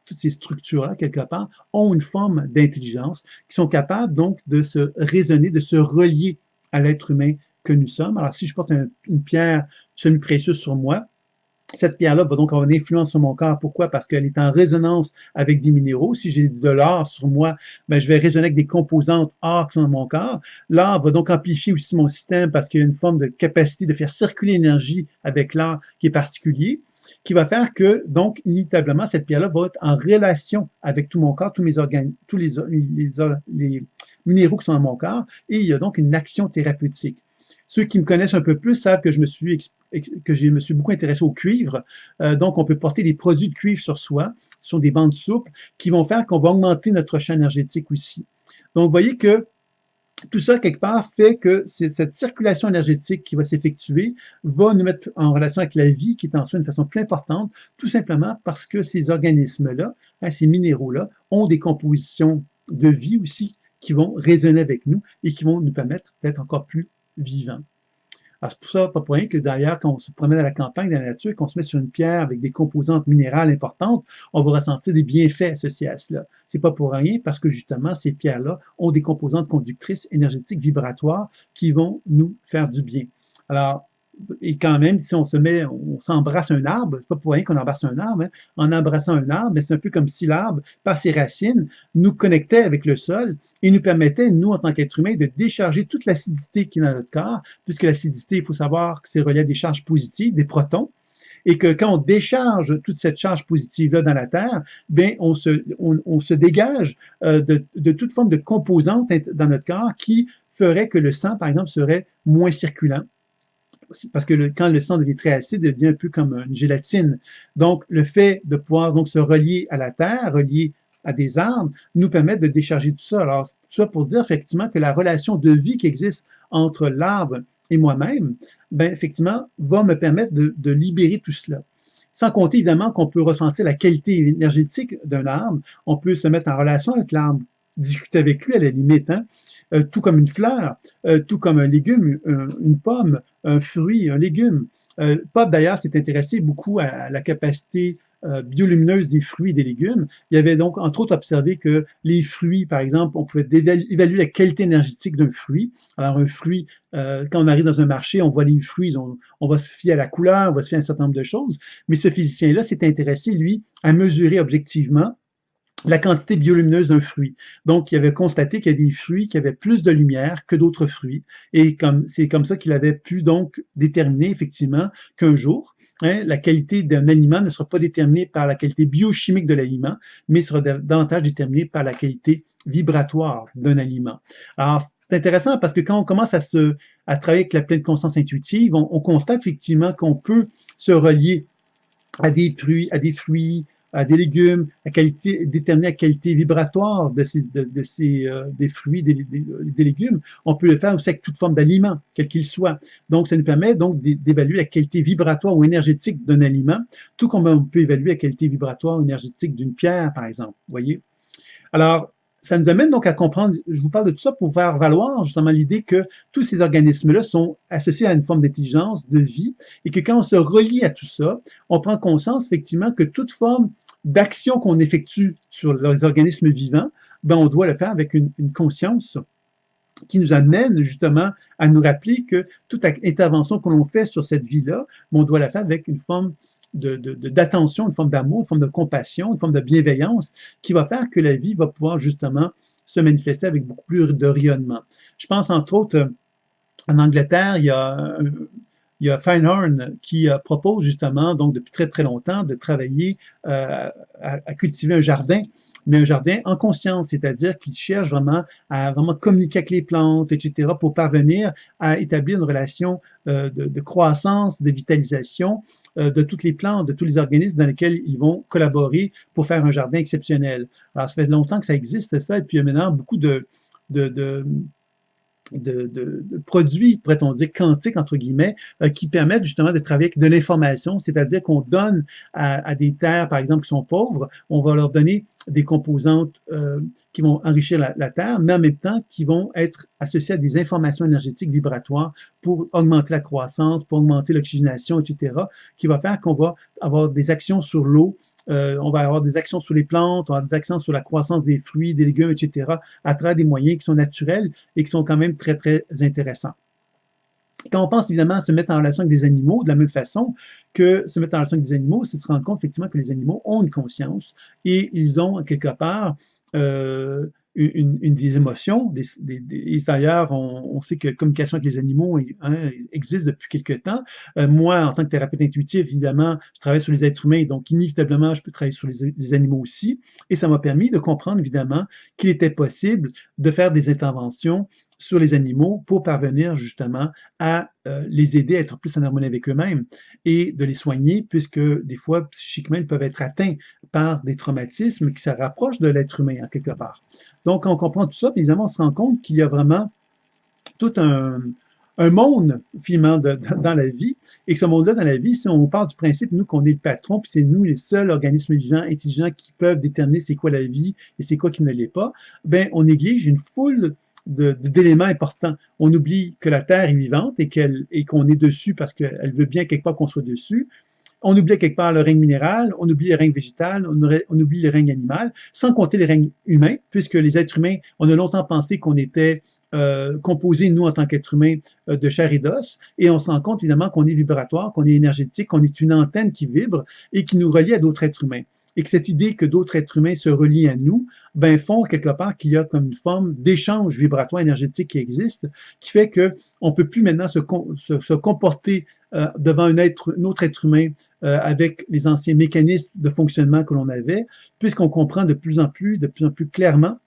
toutes ces structures-là, quelque part, ont une forme d'intelligence, qui sont capables donc de se raisonner, de se relier à l'être humain que nous sommes. Alors, si je porte une pierre semi-précieuse sur moi, cette pierre-là va donc avoir une influence sur mon corps. Pourquoi? Parce qu'elle est en résonance avec des minéraux. Si j'ai de l'or sur moi, ben, je vais résonner avec des composantes or qui sont dans mon corps. L'or va donc amplifier aussi mon système parce qu'il y a une forme de capacité de faire circuler l'énergie avec l'or qui est particulier, qui va faire que, donc, inévitablement, cette pierre-là va être en relation avec tout mon corps, tous mes organes, tous les minéraux qui sont dans mon corps, et il y a donc une action thérapeutique. Ceux qui me connaissent un peu plus savent que je me suis beaucoup intéressé au cuivre. Donc, on peut porter des produits de cuivre sur soi. Ce sont des bandes souples qui vont faire qu'on va augmenter notre champ énergétique aussi. Donc, vous voyez que tout ça, quelque part, fait que cette circulation énergétique qui va s'effectuer va nous mettre en relation avec la vie qui est en soi d'une façon plus importante, tout simplement parce que ces organismes-là, hein, ces minéraux-là, ont des compositions de vie aussi qui vont résonner avec nous et qui vont nous permettre d'être encore plus vivants. Alors, c'est pour ça, pas pour rien que d'ailleurs, quand on se promène à la campagne, dans la nature, qu'on se met sur une pierre avec des composantes minérales importantes, on va ressentir des bienfaits associés à cela. C'est pas pour rien parce que justement, ces pierres-là ont des composantes conductrices énergétiques vibratoires qui vont nous faire du bien. Alors, et quand même, si on s'embrasse un arbre, c'est pas pour rien qu'on embrasse un arbre, hein. En embrassant un arbre, c'est un peu comme si l'arbre, par ses racines, nous connectait avec le sol et nous permettait, nous, en tant qu'êtres humains, de décharger toute l'acidité qui est dans notre corps, puisque l'acidité, il faut savoir que c'est relié à des charges positives, des protons, et que quand on décharge toute cette charge positive-là dans la Terre, bien, on se dégage de toute forme de composante dans notre corps qui ferait que le sang, par exemple, serait moins circulant. Parce que quand le sang devient très acide, il devient un peu comme une gélatine. Donc, le fait de pouvoir donc se relier à la terre, relier à des arbres, nous permet de décharger tout ça. Alors, tout ça pour dire effectivement que la relation de vie qui existe entre l'arbre et moi-même, ben, effectivement, va me permettre de libérer tout cela. Sans compter évidemment qu'on peut ressentir la qualité énergétique d'un arbre, on peut se mettre en relation avec l'arbre, discuter avec lui à la limite, hein? Tout comme une fleur, tout comme un légume, une pomme, un fruit, un légume. Pop d'ailleurs s'est intéressé beaucoup à la capacité biolumineuse des fruits et des légumes. Il y avait donc entre autres observé que les fruits, par exemple, on pouvait évaluer la qualité énergétique d'un fruit. Alors un fruit, quand on arrive dans un marché, on voit les fruits, on va se fier à la couleur, on va se fier à un certain nombre de choses, mais ce physicien-là s'est intéressé, lui, à mesurer objectivement la quantité biolumineuse d'un fruit. Donc, il avait constaté qu'il y a des fruits qui avaient plus de lumière que d'autres fruits. Et c'est comme ça qu'il avait pu donc déterminer effectivement qu'un jour, hein, la qualité d'un aliment ne sera pas déterminée par la qualité biochimique de l'aliment, mais sera davantage déterminée par la qualité vibratoire d'un aliment. Alors, c'est intéressant parce que quand on commence à travailler avec la pleine conscience intuitive, on constate effectivement qu'on peut se relier à des fruits, à des légumes, déterminer la qualité vibratoire des fruits, des légumes. On peut le faire aussi avec toute forme d'aliment, quel qu'il soit. Donc, ça nous permet donc d'évaluer la qualité vibratoire ou énergétique d'un aliment, tout comme on peut évaluer la qualité vibratoire ou énergétique d'une pierre, par exemple. Vous voyez? Alors, ça nous amène donc à comprendre, je vous parle de tout ça pour faire valoir justement l'idée que tous ces organismes-là sont associés à une forme d'intelligence, de vie, et que quand on se relie à tout ça, on prend conscience effectivement que toute forme d'action qu'on effectue sur les organismes vivants, ben on doit le faire avec une conscience qui nous amène justement à nous rappeler que toute intervention que l'on fait sur cette vie-là, on doit la faire avec une forme d'attention, une forme d'amour, une forme de compassion, une forme de bienveillance qui va faire que la vie va pouvoir justement se manifester avec beaucoup plus de rayonnement. Je pense entre autres, en Angleterre, il y a il y a Feinhorn qui propose justement, donc depuis très très longtemps, de travailler à cultiver un jardin, mais un jardin en conscience, c'est-à-dire qu'il cherche vraiment à vraiment communiquer avec les plantes, etc., pour parvenir à établir une relation de croissance, de vitalisation de toutes les plantes, de tous les organismes dans lesquels ils vont collaborer pour faire un jardin exceptionnel. Alors, ça fait longtemps que ça existe, ça, et puis il y a maintenant beaucoup de, de de produits, pourrait-on dire, quantiques, entre guillemets, qui permettent justement de travailler avec de l'information, c'est-à-dire qu'on donne à des terres, par exemple, qui sont pauvres, on va leur donner des composantes qui vont enrichir la terre, mais en même temps qui vont être associées à des informations énergétiques vibratoires pour augmenter la croissance, pour augmenter l'oxygénation, etc., qui va faire qu'on va avoir des actions sur l'eau, on va avoir des actions sur les plantes, on va avoir des actions sur la croissance des fruits, des légumes, etc., à travers des moyens qui sont naturels et qui sont quand même très, très intéressants. Quand on pense évidemment à se mettre en relation avec des animaux, de la même façon que se mettre en relation avec des animaux, c'est de se rendre compte effectivement que les animaux ont une conscience et ils ont quelque part des émotions. Et d'ailleurs, on sait que la communication avec les animaux existe depuis quelque temps. Moi, en tant que thérapeute intuitif, évidemment, je travaille sur les êtres humains, donc inévitablement, je peux travailler sur les animaux aussi. Et ça m'a permis de comprendre, évidemment, qu'il était possible de faire des interventions sur les animaux pour parvenir justement à les aider à être plus en harmonie avec eux-mêmes et de les soigner, puisque des fois, psychiquement, ils peuvent être atteints par des traumatismes qui se rapprochent de l'être humain, en quelque part. Donc, quand on comprend tout ça, évidemment, on se rend compte qu'il y a vraiment tout un monde, finalement, dans la vie, et que ce monde-là, dans la vie, si on part du principe, nous, qu'on est le patron, puis c'est nous, les seuls organismes vivants, intelligents, qui peuvent déterminer c'est quoi la vie et c'est quoi qui ne l'est pas, ben, on néglige une foule d'éléments importants. On oublie que la Terre est vivante et qu'on est dessus parce qu'elle veut bien quelque part qu'on soit dessus. On oublie quelque part le règne minéral, on oublie le règne végétal, on oublie le règne animal, sans compter le règne humain, puisque les êtres humains, on a longtemps pensé qu'on était composés, nous, en tant qu'êtres humains, de chair et d'os, et on se rend compte, évidemment, qu'on est vibratoire, qu'on est énergétique, qu'on est une antenne qui vibre et qui nous relie à d'autres êtres humains. Et que cette idée que d'autres êtres humains se relient à nous, ben, font quelque part qu'il y a comme une forme d'échange vibratoire énergétique qui existe, qui fait qu'on ne peut plus maintenant se comporter devant un autre être humain avec les anciens mécanismes de fonctionnement que l'on avait, puisqu'on comprend de plus en plus clairement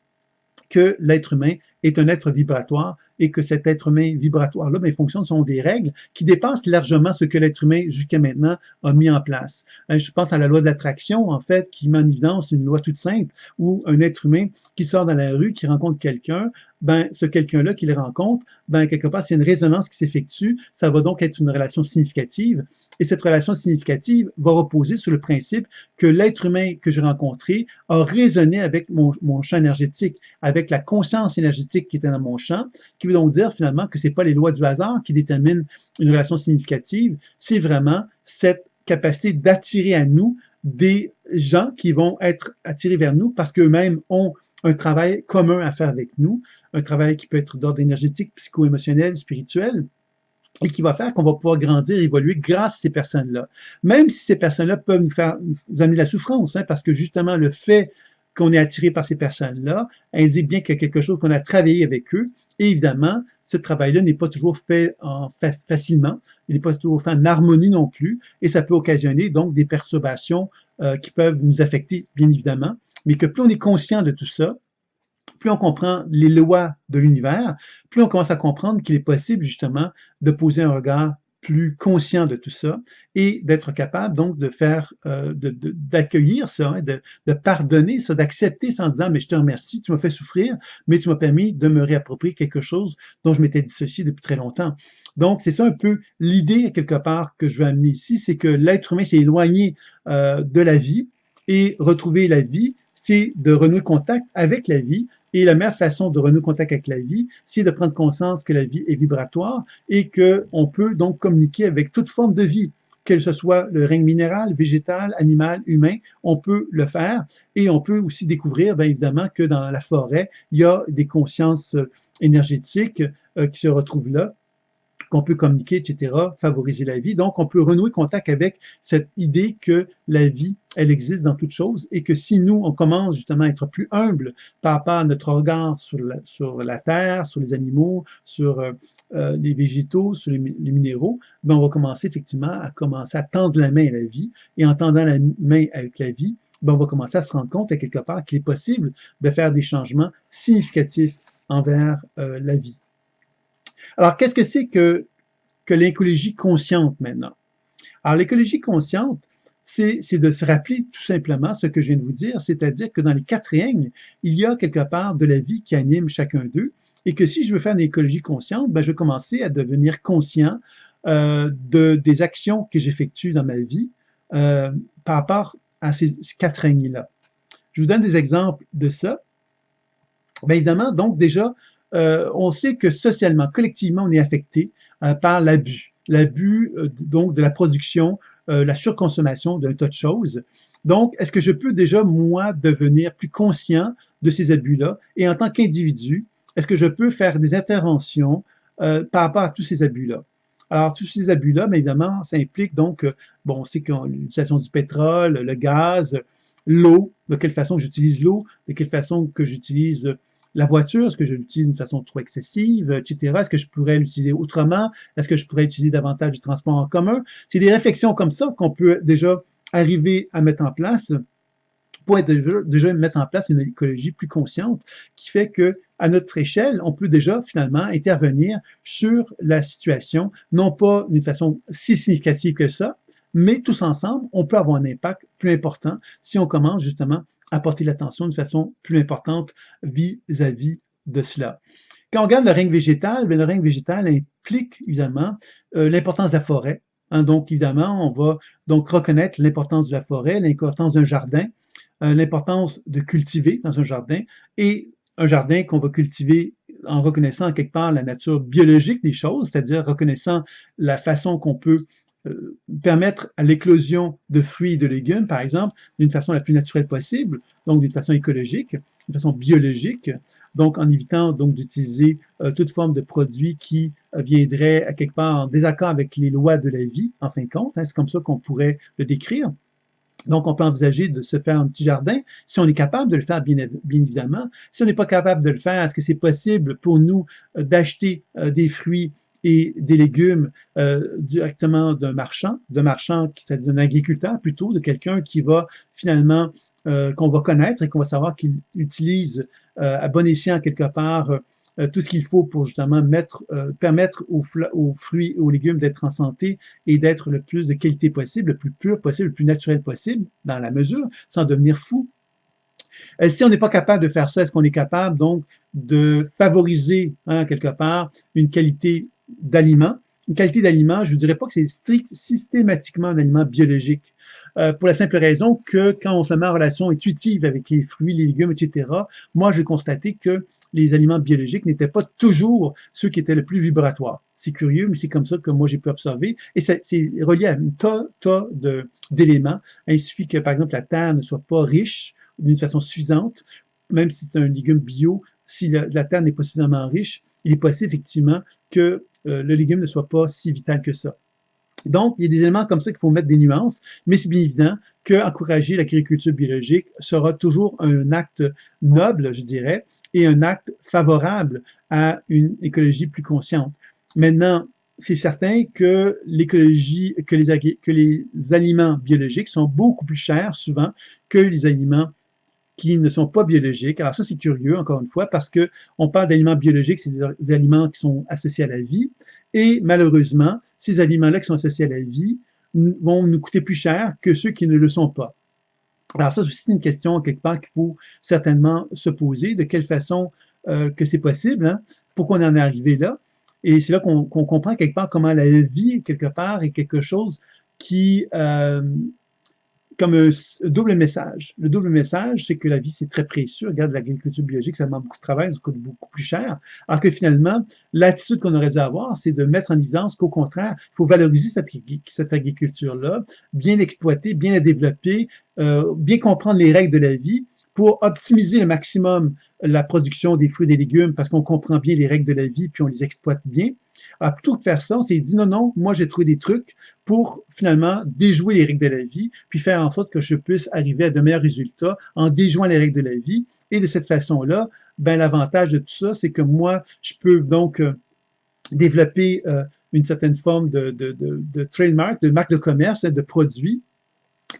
que l'être humain est un être vibratoire et que cet être humain vibratoire-là ben, fonctionne selon des règles qui dépassent largement ce que l'être humain jusqu'à maintenant a mis en place. Je pense à la loi de l'attraction, en fait, qui met en évidence une loi toute simple où un être humain qui sort dans la rue, qui rencontre quelqu'un, ben, ce quelqu'un-là qui le rencontre, ben, quelque part, c'est une résonance qui s'effectue, ça va donc être une relation significative, et cette relation significative va reposer sur le principe que l'être humain que j'ai rencontré a résonné avec mon champ énergétique, avec la conscience énergétique qui était dans mon champ, qui veut donc dire finalement que ce n'est pas les lois du hasard qui déterminent une relation significative, c'est vraiment cette capacité d'attirer à nous des gens qui vont être attirés vers nous parce qu'eux-mêmes ont un travail commun à faire avec nous, un travail qui peut être d'ordre énergétique, psycho-émotionnel, spirituel, et qui va faire qu'on va pouvoir grandir et évoluer grâce à ces personnes-là. Même si ces personnes-là peuvent nous amener de la souffrance, parce que justement le fait qu'on est attiré par ces personnes-là indique bien qu'il y a quelque chose qu'on a travaillé avec eux. Et évidemment, ce travail-là n'est pas toujours fait facilement, il n'est pas toujours fait en harmonie non plus, et ça peut occasionner donc des perturbations qui peuvent nous affecter, bien évidemment, mais que plus on est conscient de tout ça, plus on comprend les lois de l'univers, plus on commence à comprendre qu'il est possible justement de poser un regard plus conscient de tout ça et d'être capable donc de faire, d'accueillir ça, de pardonner ça, d'accepter ça en disant mais je te remercie, tu m'as fait souffrir, mais tu m'as permis de me réapproprier quelque chose dont je m'étais dissocié depuis très longtemps. Donc c'est ça un peu l'idée quelque part que je veux amener ici, c'est que l'être humain s'est éloigné de la vie et retrouver la vie, c'est de renouer contact avec la vie. Et la meilleure façon de renouer contact avec la vie, c'est de prendre conscience que la vie est vibratoire et qu'on peut donc communiquer avec toute forme de vie, que ce soit le règne minéral, végétal, animal, humain, on peut le faire. Et on peut aussi découvrir, bien évidemment, que dans la forêt, il y a des consciences énergétiques qui se retrouvent là, qu'on peut communiquer, etc., favoriser la vie. Donc, on peut renouer contact avec cette idée que la vie, elle existe dans toute chose et que si nous, on commence justement à être plus humble par rapport à notre regard sur la terre, sur les animaux, sur les végétaux, sur les minéraux, ben on va commencer effectivement à tendre la main à la vie. Et en tendant la main avec la vie, ben on va commencer à se rendre compte à quelque part qu'il est possible de faire des changements significatifs envers la vie. Alors, qu'est-ce que c'est que l'écologie consciente maintenant? Alors, l'écologie consciente, c'est de se rappeler tout simplement ce que je viens de vous dire, c'est-à-dire que dans les 4 règnes, il y a quelque part de la vie qui anime chacun d'eux, et que si je veux faire une écologie consciente, ben, je vais commencer à devenir conscient des actions que j'effectue dans ma vie par rapport à ces 4 règnes-là. Je vous donne des exemples de ça. Bien évidemment, donc déjà, on sait que socialement, collectivement, on est affecté par l'abus. L'abus, donc, de la production, la surconsommation d'un tas de choses. Donc, est-ce que je peux déjà, moi, devenir plus conscient de ces abus-là? Et en tant qu'individu, est-ce que je peux faire des interventions par rapport à tous ces abus-là? Alors, tous ces abus-là, bien évidemment, ça implique donc, bon, on sait que l'utilisation du pétrole, le gaz, l'eau, de quelle façon j'utilise l'eau, de quelle façon que j'utilise la voiture, est-ce que je l'utilise d'une façon trop excessive, etc. Est-ce que je pourrais l'utiliser autrement? Est-ce que je pourrais utiliser davantage du transport en commun? C'est des réflexions comme ça qu'on peut déjà arriver à mettre en place pour déjà mettre en place une écologie plus consciente qui fait que à notre échelle, on peut déjà finalement intervenir sur la situation, non pas d'une façon si significative que ça, mais tous ensemble, on peut avoir un impact plus important si on commence justement à porter l'attention de façon plus importante vis-à-vis de cela. Quand on regarde le règne végétal, bien, le règne végétal implique évidemment l'importance de la forêt. Hein, donc évidemment, on va donc reconnaître l'importance de la forêt, l'importance d'un jardin, l'importance de cultiver dans un jardin et un jardin qu'on va cultiver en reconnaissant quelque part la nature biologique des choses, c'est-à-dire reconnaissant la façon qu'on peut permettre à l'éclosion de fruits et de légumes, par exemple, d'une façon la plus naturelle possible, donc d'une façon écologique, d'une façon biologique, donc en évitant donc d'utiliser toute forme de produits qui viendraient à quelque part en désaccord avec les lois de la vie, en fin de compte. Hein, c'est comme ça qu'on pourrait le décrire. Donc, on peut envisager de se faire un petit jardin, si on est capable de le faire, bien évidemment. Si on n'est pas capable de le faire, est-ce que c'est possible pour nous d'acheter des fruits et des légumes directement d'un marchand, c'est-à-dire d'un agriculteur plutôt, de quelqu'un qui va finalement, qu'on va connaître et qu'on va savoir qu'il utilise à bon escient quelque part tout ce qu'il faut pour justement permettre aux fruits et aux légumes d'être en santé et d'être le plus de qualité possible, le plus pur possible, le plus naturel possible, dans la mesure, sans devenir fou. Si on n'est pas capable de faire ça, est-ce qu'on est capable donc de favoriser, hein, quelque part, une qualité d'aliment? Une qualité d'aliment, je ne dirais pas que c'est systématiquement un aliment biologique. Pour la simple raison que quand on se met en relation intuitive avec les fruits, les légumes, etc., moi, j'ai constaté que les aliments biologiques n'étaient pas toujours ceux qui étaient le plus vibratoires. C'est curieux, mais c'est comme ça que moi, j'ai pu observer. Et c'est relié à un tas d'éléments. Il suffit que, par exemple, la terre ne soit pas riche d'une façon suffisante, même si c'est un légume bio, si la terre n'est pas suffisamment riche, il est possible effectivement que le légume ne soit pas si vital que ça. Donc, il y a des éléments comme ça qu'il faut mettre des nuances, mais c'est bien évident qu'encourager l'agriculture biologique sera toujours un acte noble, je dirais, et un acte favorable à une écologie plus consciente. Maintenant, c'est certain que l'écologie, que les aliments biologiques sont beaucoup plus chers souvent que les aliments qui ne sont pas biologiques. Alors ça, c'est curieux, encore une fois, parce que on parle d'aliments biologiques, c'est des aliments qui sont associés à la vie, et malheureusement, ces aliments-là qui sont associés à la vie vont nous coûter plus cher que ceux qui ne le sont pas. Alors ça, c'est aussi une question, quelque part, qu'il faut certainement se poser, de quelle façon que c'est possible, hein, pourquoi on en est arrivé là, et c'est là qu'on comprend quelque part comment la vie, quelque part, est quelque chose qui comme un double message. Le double message, c'est que la vie, c'est très précieux. Regarde, l'agriculture biologique, ça demande beaucoup de travail, ça coûte beaucoup plus cher. Alors que finalement, l'attitude qu'on aurait dû avoir, c'est de mettre en évidence qu'au contraire, il faut valoriser cette agriculture-là, bien l'exploiter, bien la développer, bien comprendre les règles de la vie pour optimiser le maximum la production des fruits et des légumes parce qu'on comprend bien les règles de la vie puis on les exploite bien. Alors, plutôt que de faire ça, on s'est dit non, non, moi j'ai trouvé des trucs pour finalement déjouer les règles de la vie puis faire en sorte que je puisse arriver à de meilleurs résultats en déjouant les règles de la vie. Et de cette façon-là, ben, l'avantage de tout ça, c'est que moi, je peux donc développer une certaine forme de trademark, de marque de commerce, de produits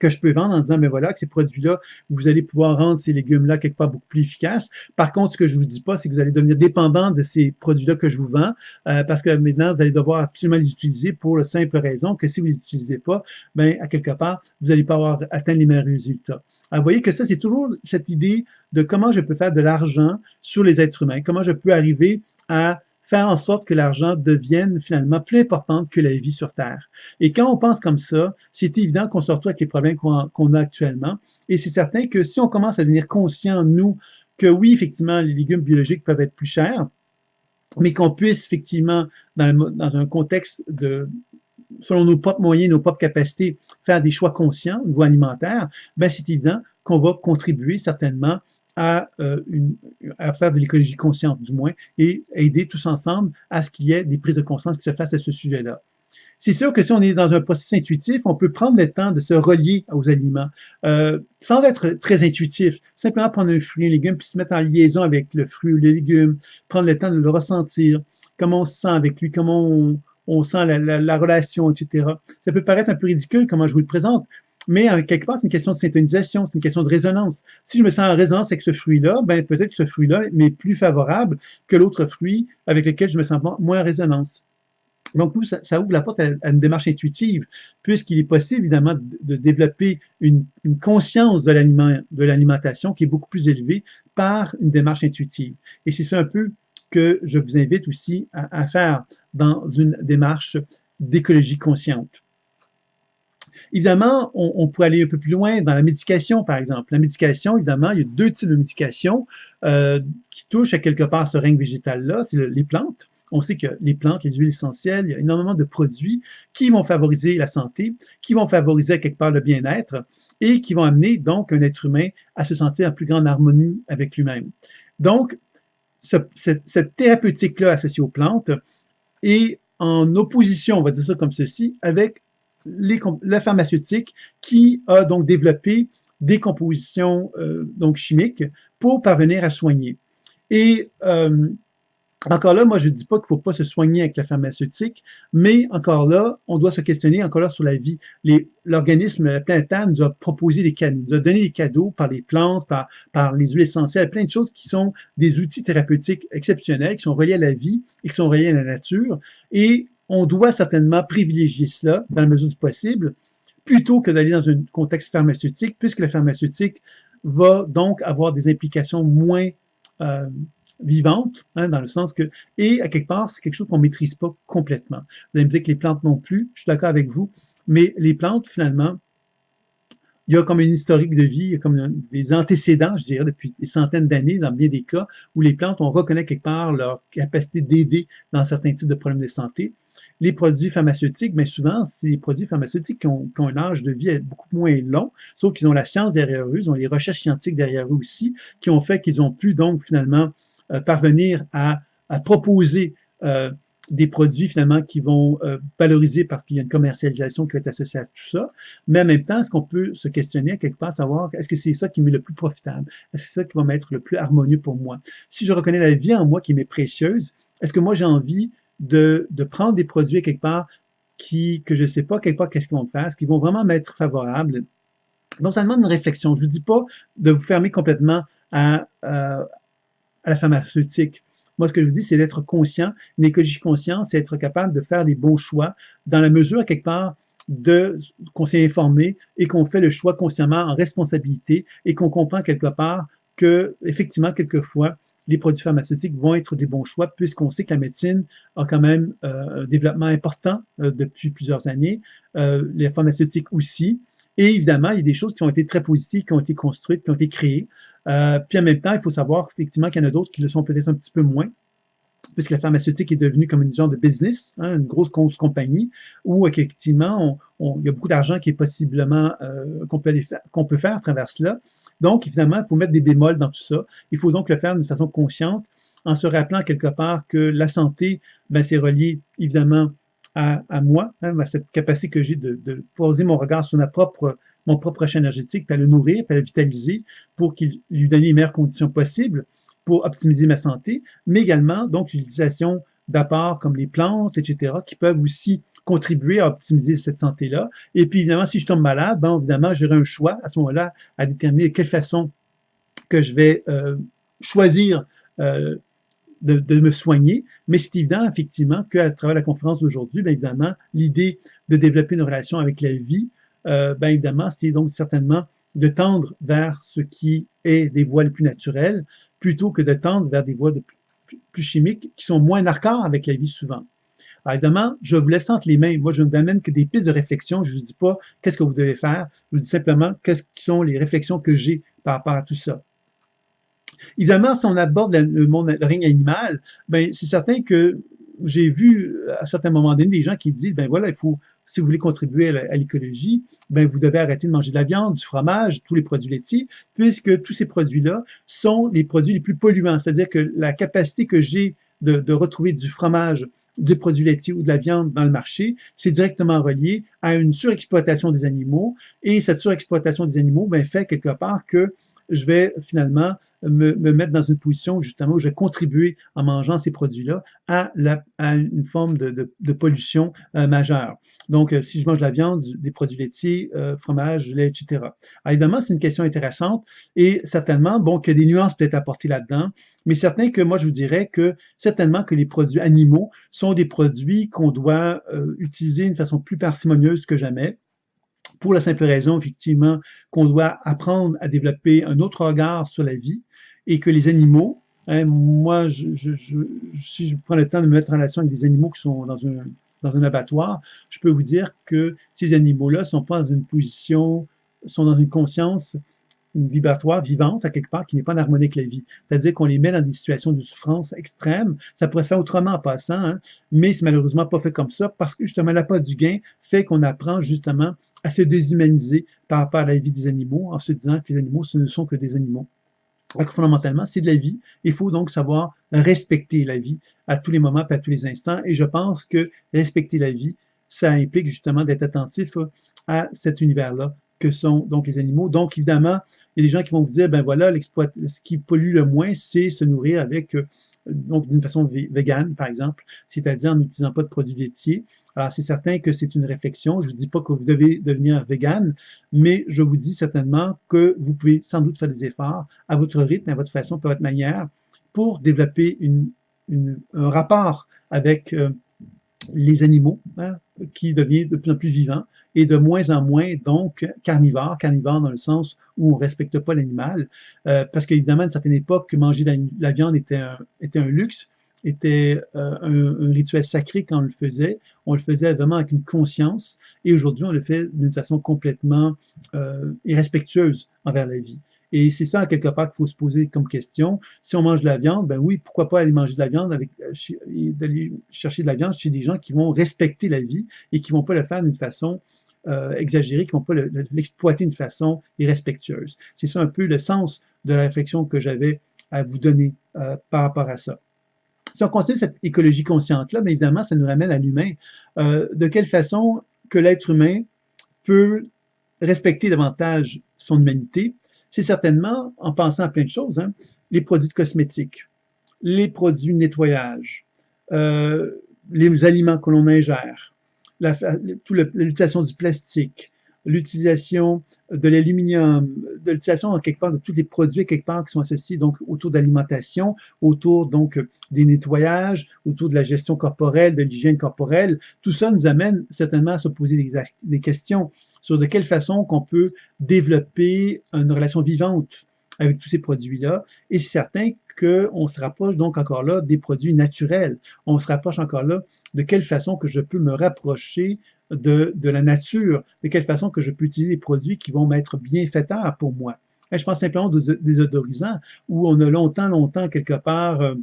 que je peux vendre en disant, mais voilà, que ces produits-là, vous allez pouvoir rendre ces légumes-là quelque part beaucoup plus efficaces. Par contre, ce que je vous dis pas, c'est que vous allez devenir dépendant de ces produits-là que je vous vends, parce que maintenant, vous allez devoir absolument les utiliser pour la simple raison que si vous les utilisez pas, ben, à quelque part, vous n'allez pas avoir atteint les meilleurs résultats. Alors, vous voyez que ça, c'est toujours cette idée de comment je peux faire de l'argent sur les êtres humains, comment je peux arriver à faire en sorte que l'argent devienne finalement plus important que la vie sur Terre. Et quand on pense comme ça, c'est évident qu'on se retrouve avec les problèmes qu'on a actuellement. Et c'est certain que si on commence à devenir conscient, nous, que oui, effectivement, les légumes biologiques peuvent être plus chers, mais qu'on puisse effectivement, dans un contexte de selon nos propres moyens, nos propres capacités, faire des choix conscients au niveau alimentaire, ben c'est évident qu'on va contribuer certainement à faire de l'écologie consciente, du moins, et aider tous ensemble à ce qu'il y ait des prises de conscience qui se fassent à ce sujet-là. C'est sûr que si on est dans un processus intuitif, on peut prendre le temps de se relier aux aliments, sans être très intuitif. Simplement prendre un fruit, un légume, puis se mettre en liaison avec le fruit ou le légume, prendre le temps de le ressentir, comment on se sent avec lui, comment on sent la relation, etc. Ça peut paraître un peu ridicule comment je vous le présente, mais quelque part, c'est une question de syntonisation, c'est une question de résonance. Si je me sens en résonance avec ce fruit-là, ben peut-être que ce fruit-là m'est plus favorable que l'autre fruit avec lequel je me sens moins en résonance. Donc, nous, ça ouvre la porte à une démarche intuitive, puisqu'il est possible, évidemment, de développer une conscience de l'alimentation qui est beaucoup plus élevée par une démarche intuitive. Et c'est ça un peu que je vous invite aussi à faire dans une démarche d'écologie consciente. Évidemment, on pourrait aller un peu plus loin dans la médication, par exemple. La médication, évidemment, il y a deux types de médication qui touchent à quelque part ce règne végétal-là, c'est les plantes. On sait que les plantes, les huiles essentielles, il y a énormément de produits qui vont favoriser la santé, qui vont favoriser à quelque part le bien-être et qui vont amener donc un être humain à se sentir en plus grande harmonie avec lui-même. Donc, cette thérapeutique-là associée aux plantes est en opposition, on va dire ça comme ceci, avec la pharmaceutique qui a donc développé des compositions donc chimiques pour parvenir à soigner. Et encore là, moi, je ne dis pas qu'il ne faut pas se soigner avec la pharmaceutique, mais encore là, on doit se questionner encore là sur la vie. L'organisme, la planète Terre nous a proposé des cadeaux, nous a donné des cadeaux par les plantes, par les huiles essentielles, plein de choses qui sont des outils thérapeutiques exceptionnels, qui sont reliés à la vie et qui sont reliés à la nature. Et on doit certainement privilégier cela dans la mesure du possible, plutôt que d'aller dans un contexte pharmaceutique, puisque la pharmaceutique va donc avoir des implications moins vivante, hein, dans le sens que, et à quelque part, c'est quelque chose qu'on ne maîtrise pas complètement. Vous allez me dire que les plantes non plus, je suis d'accord avec vous, mais les plantes, finalement, il y a comme une historique de vie, il y a comme des antécédents, je dirais, depuis des centaines d'années, dans bien des cas, où les plantes, on reconnaît quelque part leur capacité d'aider dans certains types de problèmes de santé. Les produits pharmaceutiques, bien souvent, c'est des produits pharmaceutiques qui ont un âge de vie beaucoup moins long, sauf qu'ils ont la science derrière eux, ils ont les recherches scientifiques derrière eux aussi, qui ont fait qu'ils ont pu donc finalement parvenir à proposer des produits finalement qui vont valoriser parce qu'il y a une commercialisation qui va être associée à tout ça. Mais en même temps, est-ce qu'on peut se questionner quelque part, savoir est-ce que c'est ça qui m'est le plus profitable? Est-ce que c'est ça qui va m'être le plus harmonieux pour moi? Si je reconnais la vie en moi qui m'est précieuse, est-ce que moi j'ai envie de prendre des produits quelque part que je ne sais pas quelque part qu'est-ce qu'ils vont faire, est-ce qu'ils vont vraiment m'être favorables? Donc, ça demande une réflexion. Je ne vous dis pas de vous fermer complètement à la pharmaceutique. Moi, ce que je vous dis, c'est d'être conscient. Une écologie consciente, c'est être capable de faire des bons choix dans la mesure, quelque part, qu'on s'est informé et qu'on fait le choix consciemment en responsabilité et qu'on comprend quelque part que, effectivement, quelquefois, les produits pharmaceutiques vont être des bons choix puisqu'on sait que la médecine a quand même un développement important depuis plusieurs années, les pharmaceutiques aussi. Et évidemment, il y a des choses qui ont été très positives, qui ont été construites, qui ont été créées. Puis en même temps, il faut savoir effectivement qu'il y en a d'autres qui le sont peut-être un petit peu moins, puisque la pharmaceutique est devenue comme une genre de business, hein, une grosse compagnie, où effectivement, il y a beaucoup d'argent qui est possiblement qu'on peut faire à travers cela. Donc, évidemment, il faut mettre des bémols dans tout ça. Il faut donc le faire d'une façon consciente, en se rappelant quelque part que la santé, ben, c'est relié évidemment à moi, hein, à cette capacité que j'ai de poser mon regard sur mon propre champ énergétique, puis à le nourrir, puis à le vitaliser pour qu'il lui donne les meilleures conditions possibles pour optimiser ma santé, mais également donc l'utilisation d'apports comme les plantes, etc., qui peuvent aussi contribuer à optimiser cette santé-là. Et puis évidemment, si je tombe malade, ben, évidemment, j'aurai un choix à ce moment-là à déterminer de quelle façon que je vais choisir de me soigner, mais c'est évident, effectivement, qu'à travers la conférence d'aujourd'hui, bien évidemment, l'idée de développer une relation avec la vie, bien évidemment, c'est donc certainement de tendre vers ce qui est des voies les plus naturelles, plutôt que de tendre vers des voies plus chimiques, qui sont moins en accord avec la vie souvent. Alors évidemment, je vous laisse entre les mains. Moi, je ne vous amène que des pistes de réflexion. Je ne vous dis pas qu'est-ce que vous devez faire. Je vous dis simplement quelles sont les réflexions que j'ai par rapport à tout ça. Évidemment, si on aborde le règne animal, ben, c'est certain que j'ai vu à certains moments donné des gens qui disent, ben voilà, il faut, si vous voulez contribuer à l'écologie, ben vous devez arrêter de manger de la viande, du fromage, tous les produits laitiers, puisque tous ces produits-là sont les produits les plus polluants. C'est-à-dire que la capacité que j'ai de retrouver du fromage, des produits laitiers ou de la viande dans le marché, c'est directement relié à une surexploitation des animaux. Et cette surexploitation des animaux ben, fait quelque part que je vais finalement me mettre dans une position justement où je vais contribuer en mangeant ces produits-là à une forme de pollution majeure. Donc, si je mange de la viande, des produits laitiers, fromage, lait, etc. Alors, évidemment, c'est une question intéressante et certainement, bon, qu'il y a des nuances peut-être apportées là-dedans, mais certain que moi, je vous dirais que certainement que les produits animaux sont des produits qu'on doit utiliser d'une façon plus parcimonieuse que jamais, pour la simple raison, effectivement, qu'on doit apprendre à développer un autre regard sur la vie et que les animaux, hein, moi, si je prends le temps de me mettre en relation avec des animaux qui sont dans un abattoir, je peux vous dire que ces animaux-là ne sont pas dans une position, sont dans une conscience vibratoire, vivante, à quelque part, qui n'est pas en harmonie avec la vie. C'est-à-dire qu'on les met dans des situations de souffrance extrême. Ça pourrait se faire autrement en passant, hein, mais c'est malheureusement pas fait comme ça parce que justement l'appât du gain fait qu'on apprend justement à se déshumaniser par rapport à la vie des animaux en se disant que les animaux, ce ne sont que des animaux. Donc, fondamentalement, c'est de la vie. Il faut donc savoir respecter la vie à tous les moments et à tous les instants. Et je pense que respecter la vie, ça implique justement d'être attentif à cet univers-là que sont donc les animaux. Donc, évidemment, il y a des gens qui vont vous dire, ben voilà, ce qui pollue le moins, c'est se nourrir avec, donc d'une façon végane, par exemple, c'est-à-dire en n'utilisant pas de produits laitiers. Alors, c'est certain que c'est une réflexion. Je ne dis pas que vous devez devenir végane, mais je vous dis certainement que vous pouvez sans doute faire des efforts à votre rythme, à votre façon, à votre manière, pour développer un rapport avec les animaux, hein, qui devient de plus en plus vivant et de moins en moins donc carnivore dans le sens où on ne respecte pas l'animal, parce qu'évidemment à une certaine époque manger de la viande était un luxe, était un rituel sacré quand on le faisait vraiment avec une conscience et aujourd'hui on le fait d'une façon complètement irrespectueuse envers la vie. Et c'est ça, quelque part, qu'il faut se poser comme question. Si on mange de la viande, ben oui, pourquoi pas aller manger de la viande d'aller chercher de la viande chez des gens qui vont respecter la vie et qui vont pas le faire d'une façon exagérée, qui vont pas l'exploiter d'une façon irrespectueuse. C'est ça un peu le sens de la réflexion que j'avais à vous donner par rapport à ça. Si on continue cette écologie consciente-là, mais évidemment, ça nous ramène à l'humain. De quelle façon que l'être humain peut respecter davantage son humanité? C'est certainement en pensant à plein de choses, hein, les produits de cosmétiques, les produits de nettoyage, les aliments que l'on ingère, l'utilisation du plastique, l'utilisation de l'aluminium, de l'utilisation quelque part de tous les produits quelque part qui sont associés donc autour de l'alimentation, autour donc des nettoyages, autour de la gestion corporelle, de l'hygiène corporelle. Tout ça nous amène certainement à se poser des questions sur de quelle façon qu'on peut développer une relation vivante avec tous ces produits-là. Et c'est certain qu'on se rapproche donc encore là des produits naturels. On se rapproche encore là de quelle façon que je peux me rapprocher de la nature, de quelle façon que je peux utiliser des produits qui vont m'être bienfaiteurs pour moi. Et je pense simplement aux désodorisants, où on a longtemps, quelque part,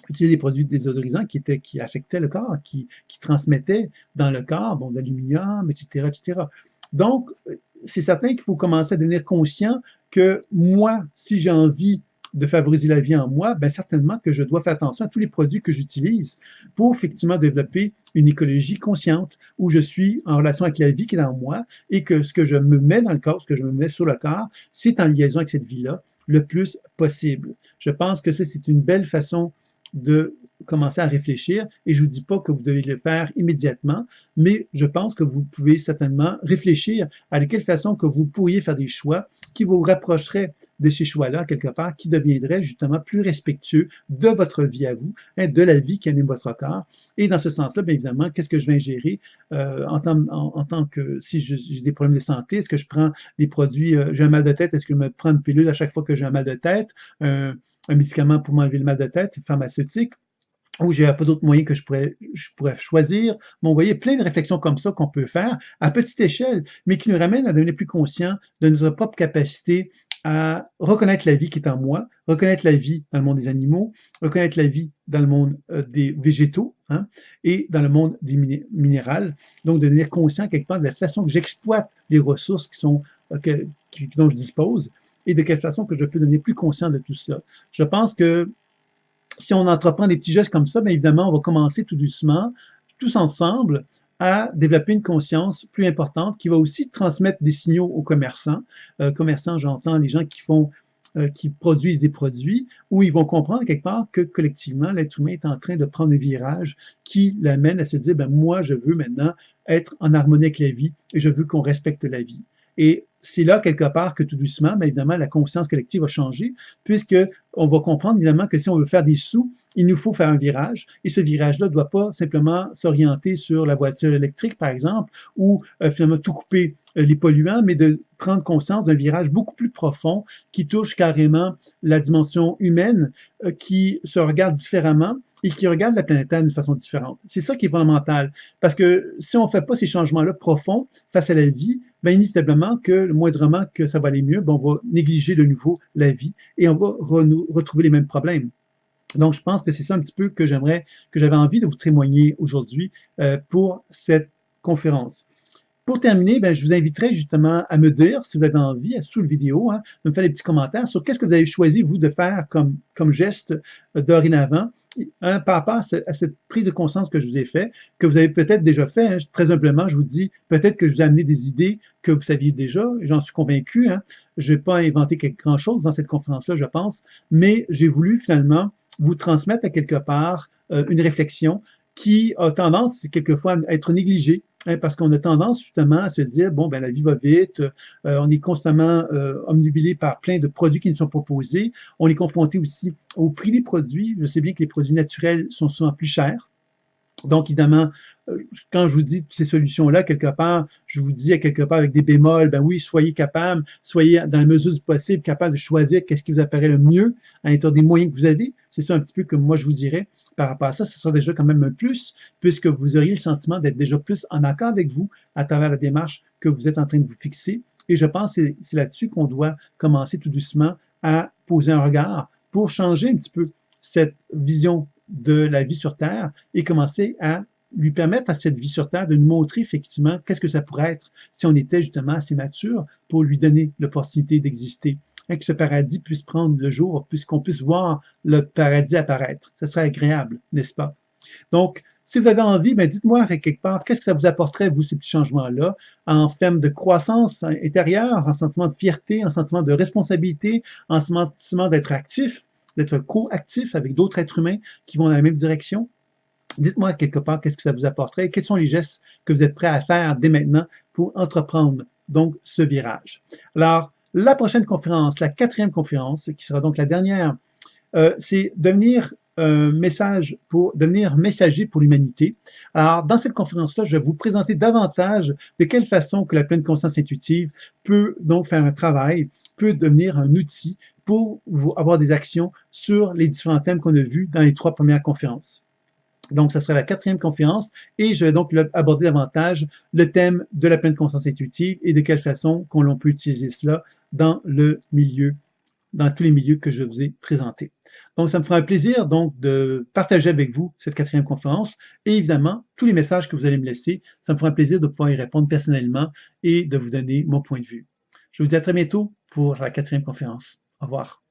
utilisé des produits désodorisants qui affectaient le corps, qui transmettaient dans le corps, bon, d'aluminium, etc., etc. Donc, c'est certain qu'il faut commencer à devenir conscient que moi, si j'ai envie de favoriser la vie en moi, ben certainement que je dois faire attention à tous les produits que j'utilise pour effectivement développer une écologie consciente où je suis en relation avec la vie qui est en moi et que ce que je me mets dans le corps, ce que je me mets sur le corps, c'est en liaison avec cette vie-là le plus possible. Je pense que ça, c'est une belle façon de commencer à réfléchir et je vous dis pas que vous devez le faire immédiatement, mais je pense que vous pouvez certainement réfléchir à de quelle façon que vous pourriez faire des choix qui vous rapprocheraient de ces choix-là, quelque part, qui deviendraient justement plus respectueux de votre vie à vous, hein, de la vie qui anime votre corps. Et dans ce sens-là, bien évidemment, qu'est-ce que je vais ingérer en tant que, si j'ai des problèmes de santé, est-ce que je prends des produits, j'ai un mal de tête, est-ce que je me prends une pilule à chaque fois que j'ai un mal de tête, un médicament pour m'enlever le mal de tête, pharmaceutique, ou j'ai pas d'autres moyens que je pourrais choisir. Bon, vous voyez, plein de réflexions comme ça qu'on peut faire à petite échelle, mais qui nous ramènent à devenir plus conscients de notre propre capacité à reconnaître la vie qui est en moi, reconnaître la vie dans le monde des animaux, reconnaître la vie dans le monde des végétaux, hein, et dans le monde des minérales. Donc, de devenir conscient quelque part de la façon que j'exploite les ressources qui sont, dont je dispose et de quelle façon que je peux devenir plus conscient de tout ça. Je pense que si on entreprend des petits gestes comme ça, bien évidemment, on va commencer tout doucement, tous ensemble, à développer une conscience plus importante qui va aussi transmettre des signaux aux commerçants. Commerçants, j'entends les gens qui produisent des produits, où ils vont comprendre quelque part que collectivement, l'être humain est en train de prendre un virage qui l'amène à se dire, ben moi, je veux maintenant être en harmonie avec la vie et je veux qu'on respecte la vie. Et c'est là, quelque part, que tout doucement, bien évidemment, la conscience collective va changer, puisque on va comprendre, évidemment, que si on veut faire des sous, il nous faut faire un virage. Et ce virage-là ne doit pas simplement s'orienter sur la voiture électrique, par exemple, ou finalement tout couper les polluants, mais de prendre conscience d'un virage beaucoup plus profond qui touche carrément la dimension humaine, qui se regarde différemment et qui regarde la planète Terre d'une façon différente. C'est ça qui est fondamental. Parce que si on ne fait pas ces changements-là profonds face à la vie, bien inévitablement que le moindrement que ça va aller mieux, ben on va négliger de nouveau la vie et on va retrouver les mêmes problèmes. Donc, je pense que c'est ça un petit peu que j'avais envie de vous témoigner aujourd'hui pour cette conférence. Pour terminer, ben, je vous inviterai justement à me dire, si vous avez envie, sous la vidéo, hein, de me faire des petits commentaires sur qu'est-ce que vous avez choisi, vous, de faire comme geste dorénavant, hein, par rapport à cette prise de conscience que je vous ai fait, que vous avez peut-être déjà fait. Hein, très humblement, je vous dis, peut-être que je vous ai amené des idées que vous saviez déjà, j'en suis convaincu. Hein, je n'ai pas inventé grand-chose dans cette conférence-là, je pense, mais j'ai voulu finalement vous transmettre à quelque part une réflexion qui a tendance quelquefois à être négligée, hein, parce qu'on a tendance justement à se dire, bon, ben la vie va vite, on est constamment omnubilé par plein de produits qui nous sont proposés, on est confronté aussi au prix des produits, je sais bien que les produits naturels sont souvent plus chers. Donc, évidemment, quand je vous dis ces solutions-là, quelque part, je vous dis à quelque part avec des bémols, ben oui, soyez capable, soyez dans la mesure du possible capable de choisir qu'est-ce qui vous apparaît le mieux à l'intérieur des moyens que vous avez. C'est ça un petit peu que moi je vous dirais par rapport à ça. Ce sera déjà quand même un plus, puisque vous auriez le sentiment d'être déjà plus en accord avec vous à travers la démarche que vous êtes en train de vous fixer. Et je pense que c'est là-dessus qu'on doit commencer tout doucement à poser un regard pour changer un petit peu cette vision de la vie sur Terre et commencer à lui permettre à cette vie sur Terre de nous montrer effectivement qu'est-ce que ça pourrait être si on était justement assez mature pour lui donner l'opportunité d'exister. Que ce paradis puisse prendre le jour, puisqu'on puisse voir le paradis apparaître. Ce serait agréable, n'est-ce pas? Donc, si vous avez envie, ben dites-moi quelque part, qu'est-ce que ça vous apporterait, vous, ces petits changements-là, en termes de croissance intérieure, en sentiment de fierté, en sentiment de responsabilité, en sentiment d'être actif, d'être co-actif avec d'autres êtres humains qui vont dans la même direction. Dites-moi quelque part qu'est-ce que ça vous apporterait, quels sont les gestes que vous êtes prêts à faire dès maintenant pour entreprendre donc ce virage. Alors, la prochaine conférence, la 4e conférence, qui sera donc la dernière, c'est devenir messager pour l'humanité. Alors, dans cette conférence-là, je vais vous présenter davantage de quelle façon que la pleine conscience intuitive peut donc faire un travail, peut devenir un outil pour avoir des actions sur les différents thèmes qu'on a vus dans les 3 premières conférences. Donc, ça sera la 4e conférence et je vais donc aborder davantage le thème de la pleine conscience intuitive et de quelle façon qu'on peut utiliser cela dans le milieu, dans tous les milieux que je vous ai présentés. Donc, ça me fera un plaisir donc de partager avec vous cette 4e conférence et évidemment, tous les messages que vous allez me laisser, ça me fera un plaisir de pouvoir y répondre personnellement et de vous donner mon point de vue. Je vous dis à très bientôt pour pour la 4e conférence. Au revoir.